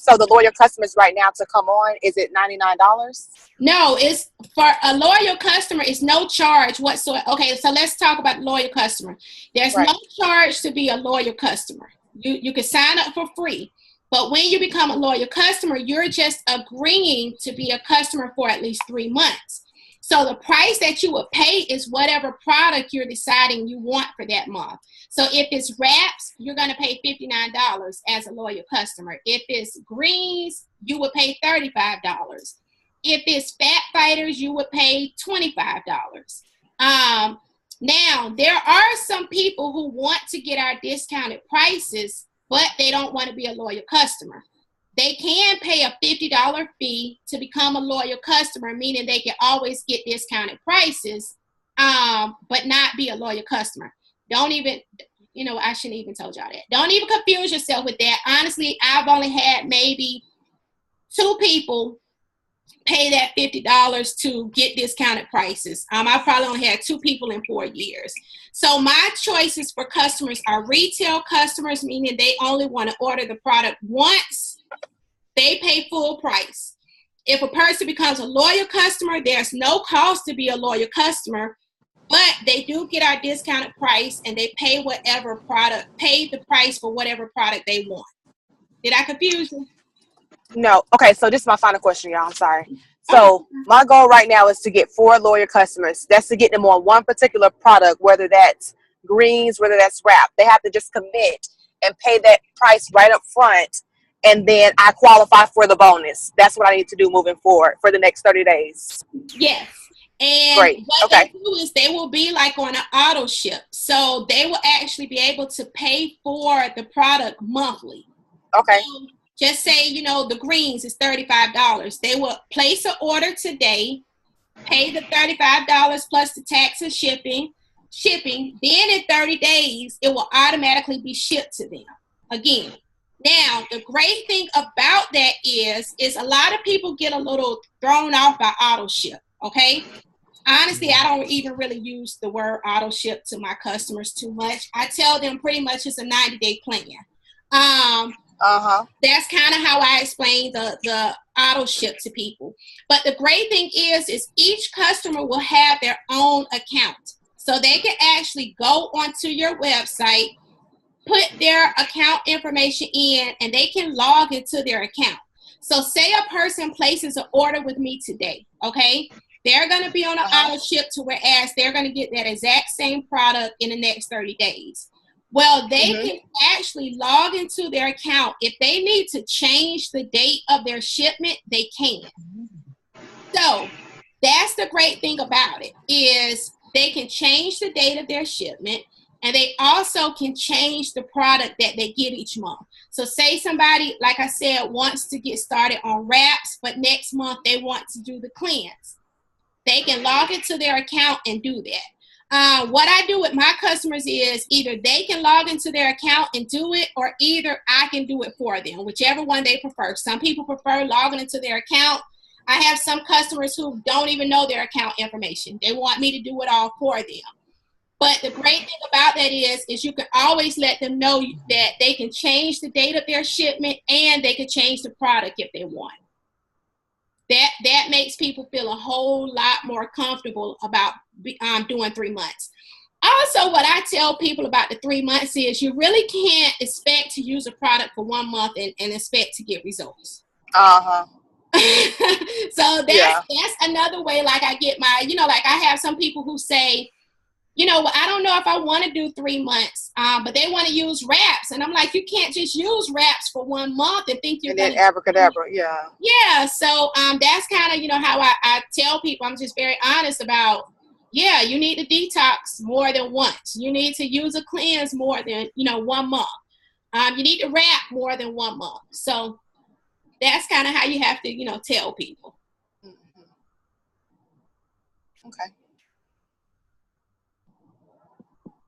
So the loyal customers right now to come on, is it $99? No, it's for a loyal customer. It's no charge whatsoever. Okay, so let's talk about loyal customer. There's no charge to be a loyal customer. You can sign up for free. But when you become a loyal customer, you're just agreeing to be a customer for at least 3 months. So the price that you would pay is whatever product you're deciding you want for that month. So if it's wraps, you're going to pay $59 as a loyal customer. If it's greens, you would pay $35. If it's fat fighters, you would pay $25. Now, there are some people who want to get our discounted prices, but they don't want to be a loyal customer. They can pay a $50 fee to become a loyal customer, meaning they can always get discounted prices, but not be a loyal customer. Don't even, I shouldn't even told y'all that. Don't even confuse yourself with that. Honestly, I've only had maybe 2 people pay that $50 to get discounted prices. I probably only had 2 people in 4 years. So my choices for customers are retail customers, meaning they only want to order the product once. They pay full price. If a person becomes a loyal customer, there's no cost to be a loyal customer, but they do get our discounted price and they pay the price for whatever product they want. Did I confuse you? No. Okay, so this is my final question, y'all. I'm sorry. So my goal right now is to get 4 loyal customers. That's to get them on one particular product, whether that's greens, whether that's wrap. They have to just commit and pay that price right up front, and then I qualify for the bonus. That's what I need to do moving forward for the next 30 days. Yes. And what they do is they will be like on an auto ship. So they will actually be able to pay for the product monthly. Okay. So just say, the greens is $35. They will place an order today, pay the $35 plus the tax and shipping. Then in 30 days, it will automatically be shipped to them again. Now, the great thing about that is a lot of people get a little thrown off by auto ship, okay? Honestly, I don't even really use the word auto ship to my customers too much. I tell them pretty much it's a 90-day plan. That's kind of how I explain the auto ship to people. But the great thing is each customer will have their own account. So they can actually go onto your website, put their account information in, and they can log into their account. So say a person places an order with me today, okay? They're going to be on an auto ship to whereas they're going to get that exact same product in the next 30 days. Well, they can actually log into their account. If they need to change the date of their shipment, they can. So that's the great thing about it is they can change the date of their shipment, and they also can change the product that they get each month. So say somebody, like I said, wants to get started on wraps, but next month they want to do the cleanse. They can log into their account and do that. What I do with my customers is either they can log into their account and do it, or either I can do it for them, whichever one they prefer. Some people prefer logging into their account. I have some customers who don't even know their account information. They want me to do it all for them. But the great thing about that is you can always let them know that they can change the date of their shipment and they can change the product if they want. That makes people feel a whole lot more comfortable about doing 3 months. Also, what I tell people about the 3 months is you really can't expect to use a product for 1 month and expect to get results. So that's another way, like I get my, like I have some people who say, well, I don't know if I want to do 3 months, but they want to use wraps. And I'm like, you can't just use wraps for 1 month and think you're going to. Abracadabra, yeah. Yeah. So that's kind of, how I tell people. I'm just very honest about, you need to detox more than once. You need to use a cleanse more than, 1 month. You need to wrap more than 1 month. So that's kind of how you have to, tell people. Mm-hmm. Okay.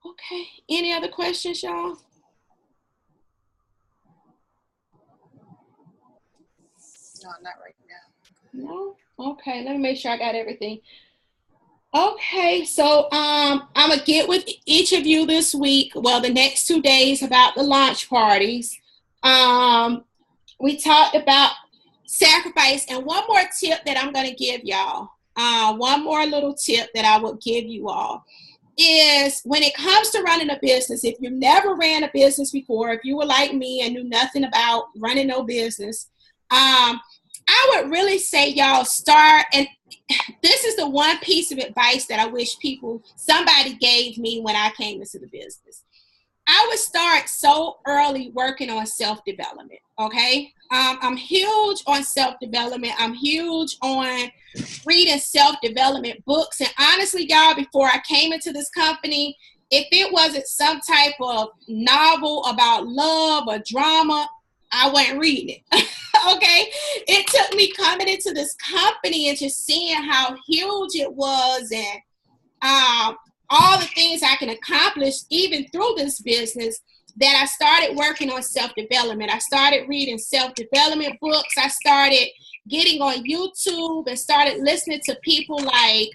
Okay. Any other questions, y'all? No, not right now. No? Okay. Let me make sure I got everything. Okay. So I'm going to get with each of you this week, well, the next 2 days, about the launch parties. We talked about sacrifice, and one more tip that I'm going to give y'all, one more little tip that I will give you all is when it comes to running a business, if you've never ran a business before, if you were like me and knew nothing about running no business, I would really say y'all start, and this is the one piece of advice that I wish somebody gave me when I came into the business. I would start so early working on self-development, okay? I'm huge on self-development. I'm huge on reading self-development books. And honestly, y'all, before I came into this company, if it wasn't some type of novel about love or drama, I wasn't reading it, okay? It took me coming into this company and just seeing how huge it was, and all the things I can accomplish even through this business, that I started working on self-development. I started reading self-development books. I started getting on YouTube and started listening to people like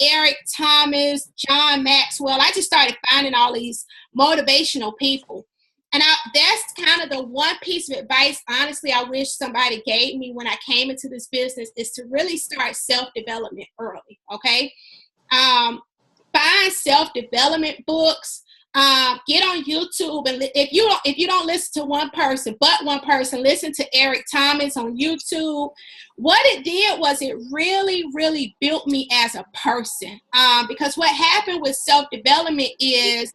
Eric Thomas, John Maxwell. I just started finding all these motivational people. And that's kind of the one piece of advice, honestly, I wish somebody gave me when I came into this business, is to really start self-development early, okay? Find self-development books. Get on YouTube, and if you don't listen to one person, listen to Eric Thomas on YouTube. What it did was it really, really built me as a person. Because what happened with self-development is,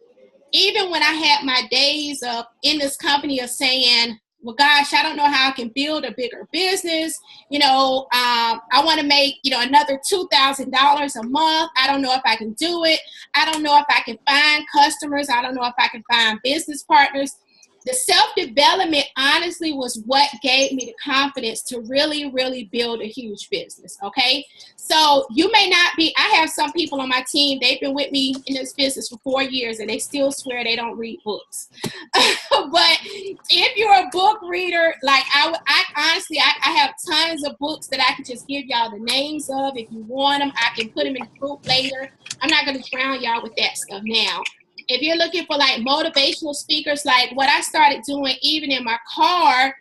even when I had my days of in this company of saying, well, gosh, I don't know how I can build a bigger business. I want to make, another $2,000 a month. I don't know if I can do it. I don't know if I can find customers. I don't know if I can find business partners. The self-development, honestly, was what gave me the confidence to really, really build a huge business, okay? So you may not be, I have some people on my team, they've been with me in this business for 4 years, and they still swear they don't read books. But if you're a book reader, like I honestly, I have tons of books that I can just give y'all the names of. If you want them, I can put them in a group later. I'm not going to drown y'all with that stuff now. If you're looking for like motivational speakers, like what I started doing even in my car,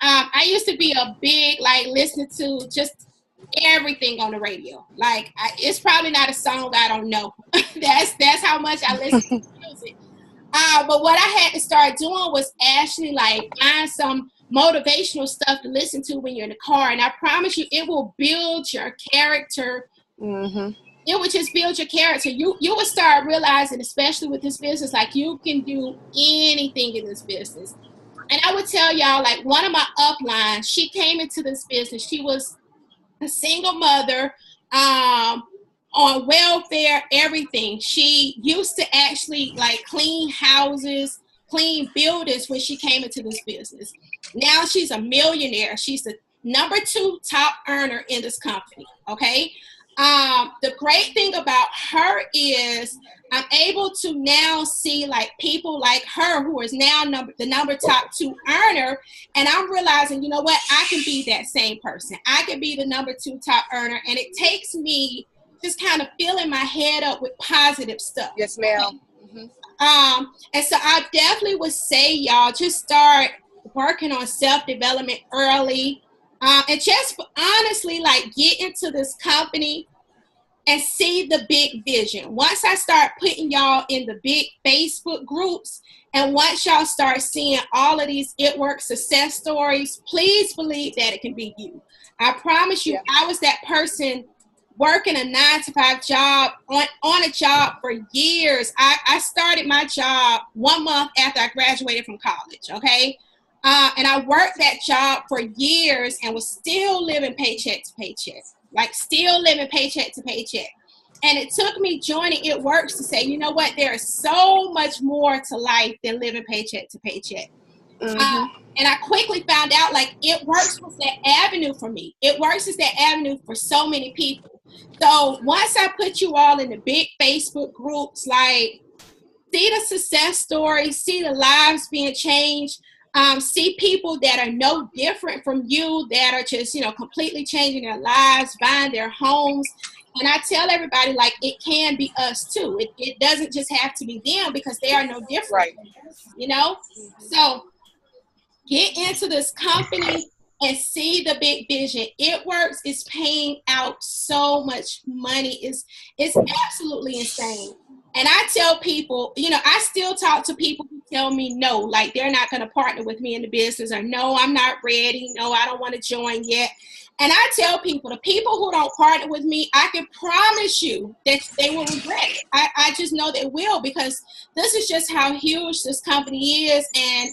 I used to be a big, like, listening to just everything on the radio. Like, it's probably not a song I don't know. That's how much I listen to music. But what I had to start doing was actually like find some motivational stuff to listen to when you're in the car. And I promise you, it will build your character. Mm-hmm. It would just build your character. You will start realizing, especially with this business, like you can do anything in this business. And I would tell y'all, like, one of my uplines, she came into this business. She was a single mother, on welfare, everything. She used to actually like clean houses, clean buildings when she came into this business. Now she's a millionaire. She's the number 2 top earner in this company. Okay. The great thing about her is I'm able to now see like people like her who is now the number top 2 earner, and I'm realizing, you know what, I can be that same person. I can be the number 2 top earner, and it takes me just kind of filling my head up with positive stuff. Yes, ma'am. Okay? And so I definitely would say, y'all, just start working on self-development early. And just honestly, like, get into this company and see the big vision. Once I start putting y'all in the big Facebook groups, and once y'all start seeing all of these It Works success stories, please believe that it can be you. I promise you, I was that person working a 9-to-5 job on a job for years. I started my job 1 month after I graduated from college, okay? And I worked that job for years and was still living paycheck to paycheck, like still living paycheck to paycheck. And it took me joining It Works to say, you know what, there is so much more to life than living paycheck to paycheck. And I quickly found out, like, It Works was that avenue for me. It Works is that avenue for so many people. So once I put you all in the big Facebook groups, like, see the success stories, see the lives being changed, see people that are no different from you, that are just, completely changing their lives, buying their homes. And I tell everybody, like, it can be us too. It doesn't just have to be them, because they are no different from us, So get into this company and see the big vision. It Works is paying out so much money. It's absolutely insane. And I tell people, I still talk to people who tell me no, like they're not going to partner with me in the business, or no, I'm not ready. No, I don't want to join yet. And I tell people, the people who don't partner with me, I can promise you that they will regret it. I just know they will, because this is just how huge this company is. And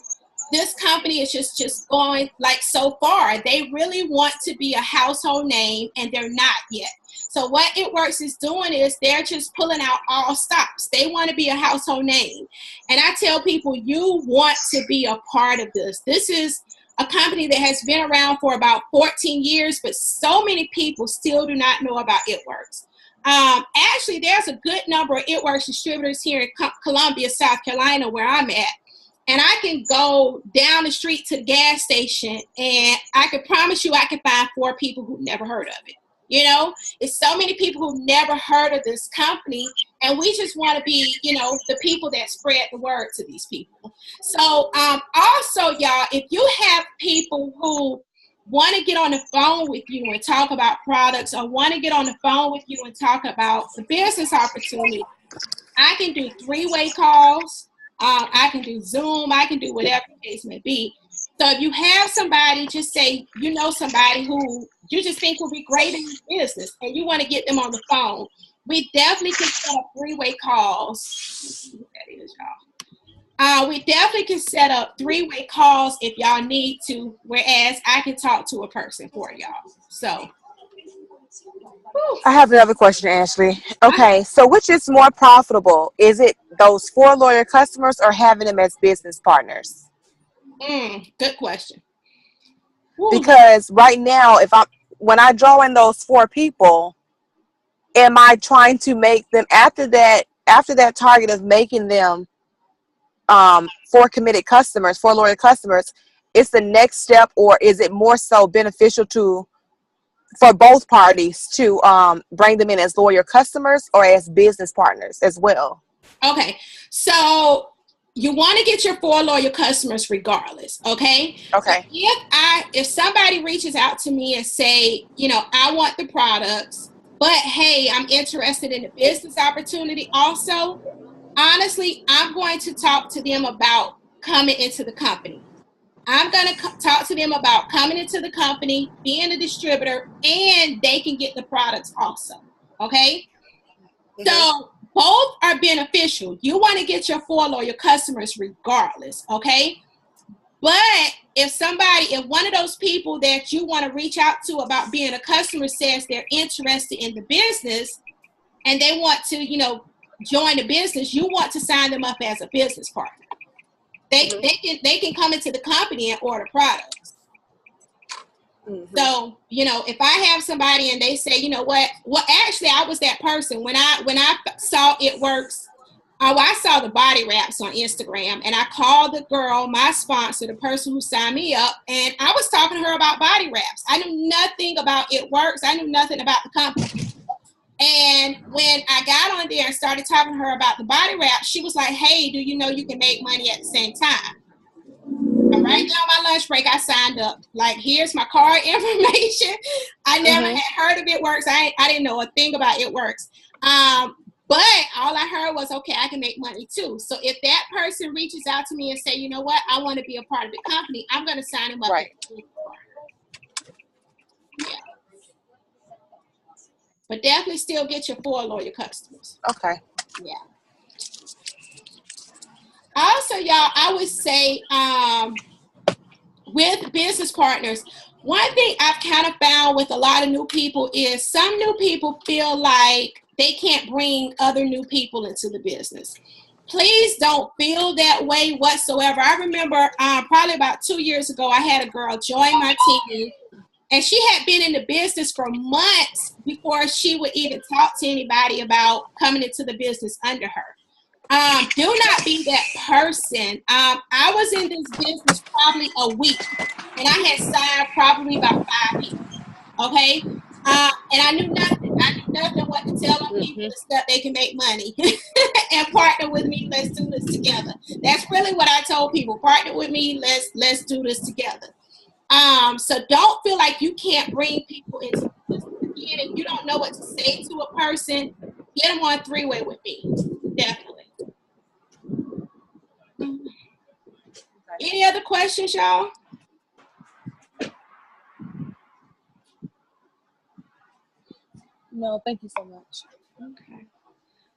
this company is just going, like, so far. They really want to be a household name, and they're not yet. So what It Works is doing is they're just pulling out all stops. They want to be a household name. And I tell people, you want to be a part of this. This is a company that has been around for about 14 years, but so many people still do not know about It Works. Actually, there's a good number of It Works distributors here in Columbia, South Carolina, where I'm at. And I can go down the street to the gas station, and I can promise you I can find 4 people who never heard of it. It's so many people who never heard of this company, and we just want to be, the people that spread the word to these people. So also, y'all, if you have people who want to get on the phone with you and talk about products, or want to get on the phone with you and talk about the business opportunity, I can do 3-way calls. I can do Zoom. I can do whatever the case may be. So if you have somebody, just say, somebody who you just think will be great in your business, and you want to get them on the phone, we definitely can set up 3-way calls. That is, y'all. We definitely can set up 3-way calls if y'all need to, whereas I can talk to a person for y'all. So. I have another question, Ashley. Okay, so which is more profitable? Is it those 4 lawyer customers, or having them as business partners? Good question. Because right now, when I draw in those 4 people, am I trying to make them after that target of making them 4 committed customers, 4 lawyer customers? It's the next step, or is it more so beneficial for both parties to bring them in as lawyer customers or as business partners as well? Okay, so you want to get your 4 lawyer customers regardless, okay? Okay. So if somebody reaches out to me and say, I want the products, but hey, I'm interested in the business opportunity also, honestly, I'm going to talk to them about coming into the company. I'm going to talk to them about coming into the company, being a distributor, and they can get the products also, okay? Mm-hmm. So both are beneficial. You want to get your 4 lawyer customers regardless, okay? But if one of those people that you want to reach out to about being a customer says they're interested in the business, and they want to, join the business, you want to sign them up as a business partner. They can come into the company and order products. Mm-hmm. So, if I have somebody and they say, well, actually, I was that person when I saw It Works. I saw the body wraps on Instagram, and I called the girl, my sponsor, the person who signed me up, and I was talking to her about body wraps. I knew nothing about It Works. I knew nothing about the company. And when I got on there and started talking to her about the body wrap, she was like, hey, do you know you can make money at the same time? And right now, my lunch break, I signed up. Like, here's my card information. I never had heard of It Works. I didn't know a thing about It Works. But all I heard was, okay, I can make money too. So if that person reaches out to me and say, you know what, I want to be a part of the company, I'm going to sign them up. Right. Yeah. But definitely still get your 4 loyal customers. Okay. Yeah. Also, y'all, I would say with business partners, one thing I've kind of found with a lot of new people is some new people feel like they can't bring other new people into the business. Please don't feel that way whatsoever. I remember probably about 2 years ago, I had a girl join my team, and she had been in the business for months before she would even talk to anybody about coming into the business under her. Do not be that person. I was in this business probably a week, and I had signed probably about 5 people. Okay, and I knew nothing. I knew nothing what to tell them people to step they can make money and partner with me. Let's do this together. That's really what I told people. Partner with me. Let's do this together. So don't feel like you can't bring people into the business. Again, if you don't know what to say to a person, get them on 3-way with me. Definitely. Any other questions, y'all? No, thank you so much.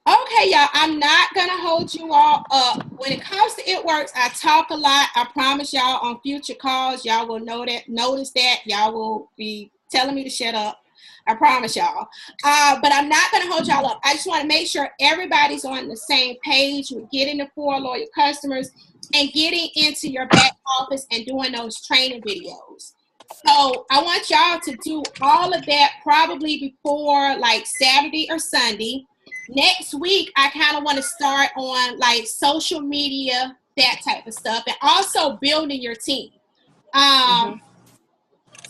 Okay, y'all, I'm not going to hold you all up. When it comes to It Works, I talk a lot. I promise y'all on future calls, y'all will notice that. Y'all will be telling me to shut up. I promise y'all. But I'm not going to hold y'all up. I just want to make sure everybody's on the same page with getting the 4 loyal customers and getting into your back office and doing those training videos. So I want y'all to do all of that probably before like Saturday or Sunday. Next week, I kind of want to start on like social media, that type of stuff, and also building your team.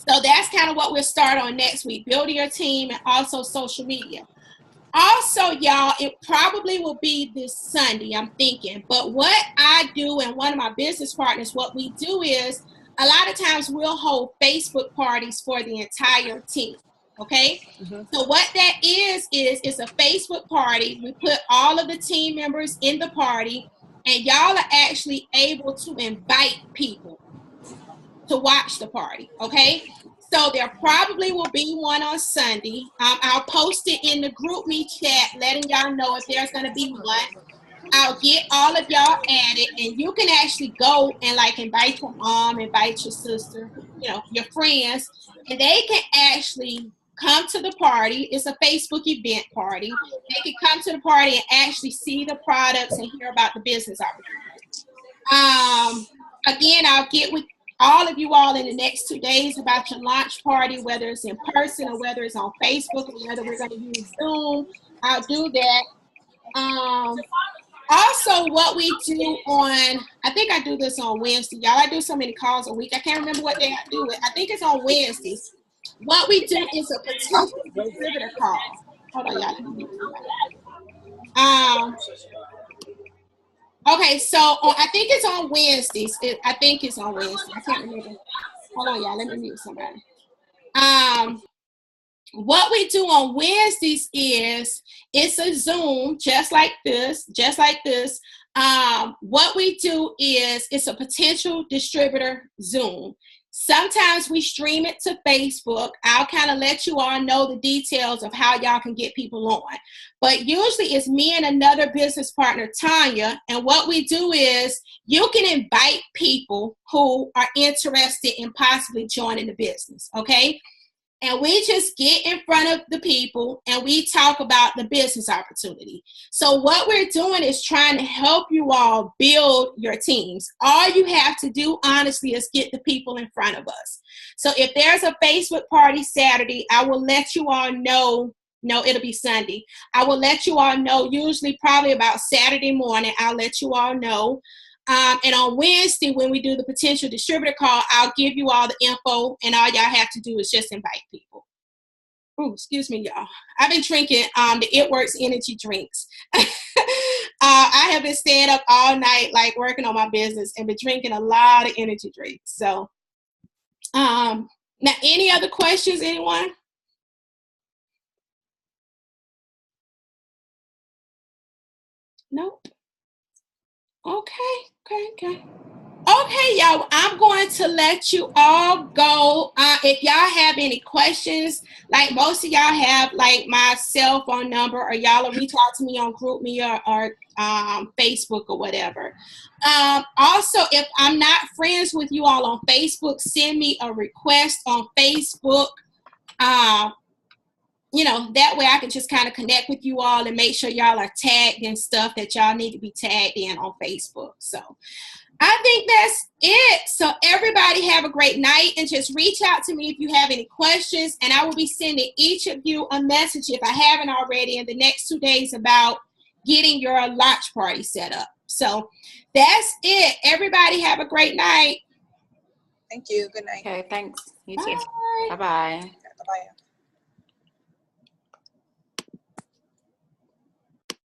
So that's kind of what we'll start on next week, building your team and also social media. Also, y'all, it probably will be this Sunday, I'm thinking. But what I do and one of my business partners, what we do is a lot of times we'll hold Facebook parties for the entire team. Okay? So what that is it's a Facebook party. We put all of the team members in the party, and y'all are actually able to invite people to watch the party. Okay? So there probably will be one on Sunday. I'll post it in the group me chat, letting y'all know if there's going to be one. I'll get all of y'all added, and you can actually go and like invite your mom, invite your sister, your friends, and they can actually come to the party. It's a Facebook event party. They can come to the party and actually see the products and hear about the business opportunity. Again, I'll get with all of you all in the next 2 days about your launch party, whether it's in person or whether it's on Facebook or whether we're going to use Zoom. I'll do that. Also, what we do on, I think I do this on Wednesday. Y'all, I do so many calls a week. I can't remember what day I do it. I think it's on Wednesdays. What we do is a potential distributor call. Hold on, y'all. Okay, so I think it's on Wednesdays. I think it's on Wednesdays. I can't remember. Hold on, y'all. Let me mute somebody. What we do on Wednesdays is it's a Zoom just like this. What we do is it's a potential distributor Zoom. Sometimes we stream it to Facebook. I'll kind of let you all know the details of how y'all can get people on. But usually it's me and another business partner, Tanya. And what we do is you can invite people who are interested in possibly joining the business, okay? And we just get in front of the people and we talk about the business opportunity. So what we're doing is trying to help you all build your teams. All you have to do, honestly, is get the people in front of us. So if there's a Facebook party Saturday, I will let you all know. No, it'll be Sunday. I will let you all know, usually probably about Saturday morning, I'll let you all know. And on Wednesday, when we do the potential distributor call, I'll give you all the info, and all y'all have to do is just invite people. Oh, excuse me, y'all. I've been drinking the It Works energy drinks. I have been staying up all night, like working on my business, and been drinking a lot of energy drinks. So, now, any other questions, anyone? Nope. Okay. Okay, y'all, I'm going to let you all go. If y'all have any questions, like most of y'all have like my cell phone number, or y'all will reach out to me on GroupMe or Facebook or whatever. Also, if I'm not friends with you all on Facebook, send me a request on Facebook. You know, that way I can just kind of connect with you all and make sure y'all are tagged and stuff that y'all need to be tagged in on Facebook. So I think that's it. So everybody have a great night, and just reach out to me if you have any questions, and I will be sending each of you a message, if I haven't already, in the next 2 days about getting your launch party set up. So that's it. Everybody have a great night. Thank you. Good night. Okay, thanks. You too. Bye. Bye-bye. Bye-bye.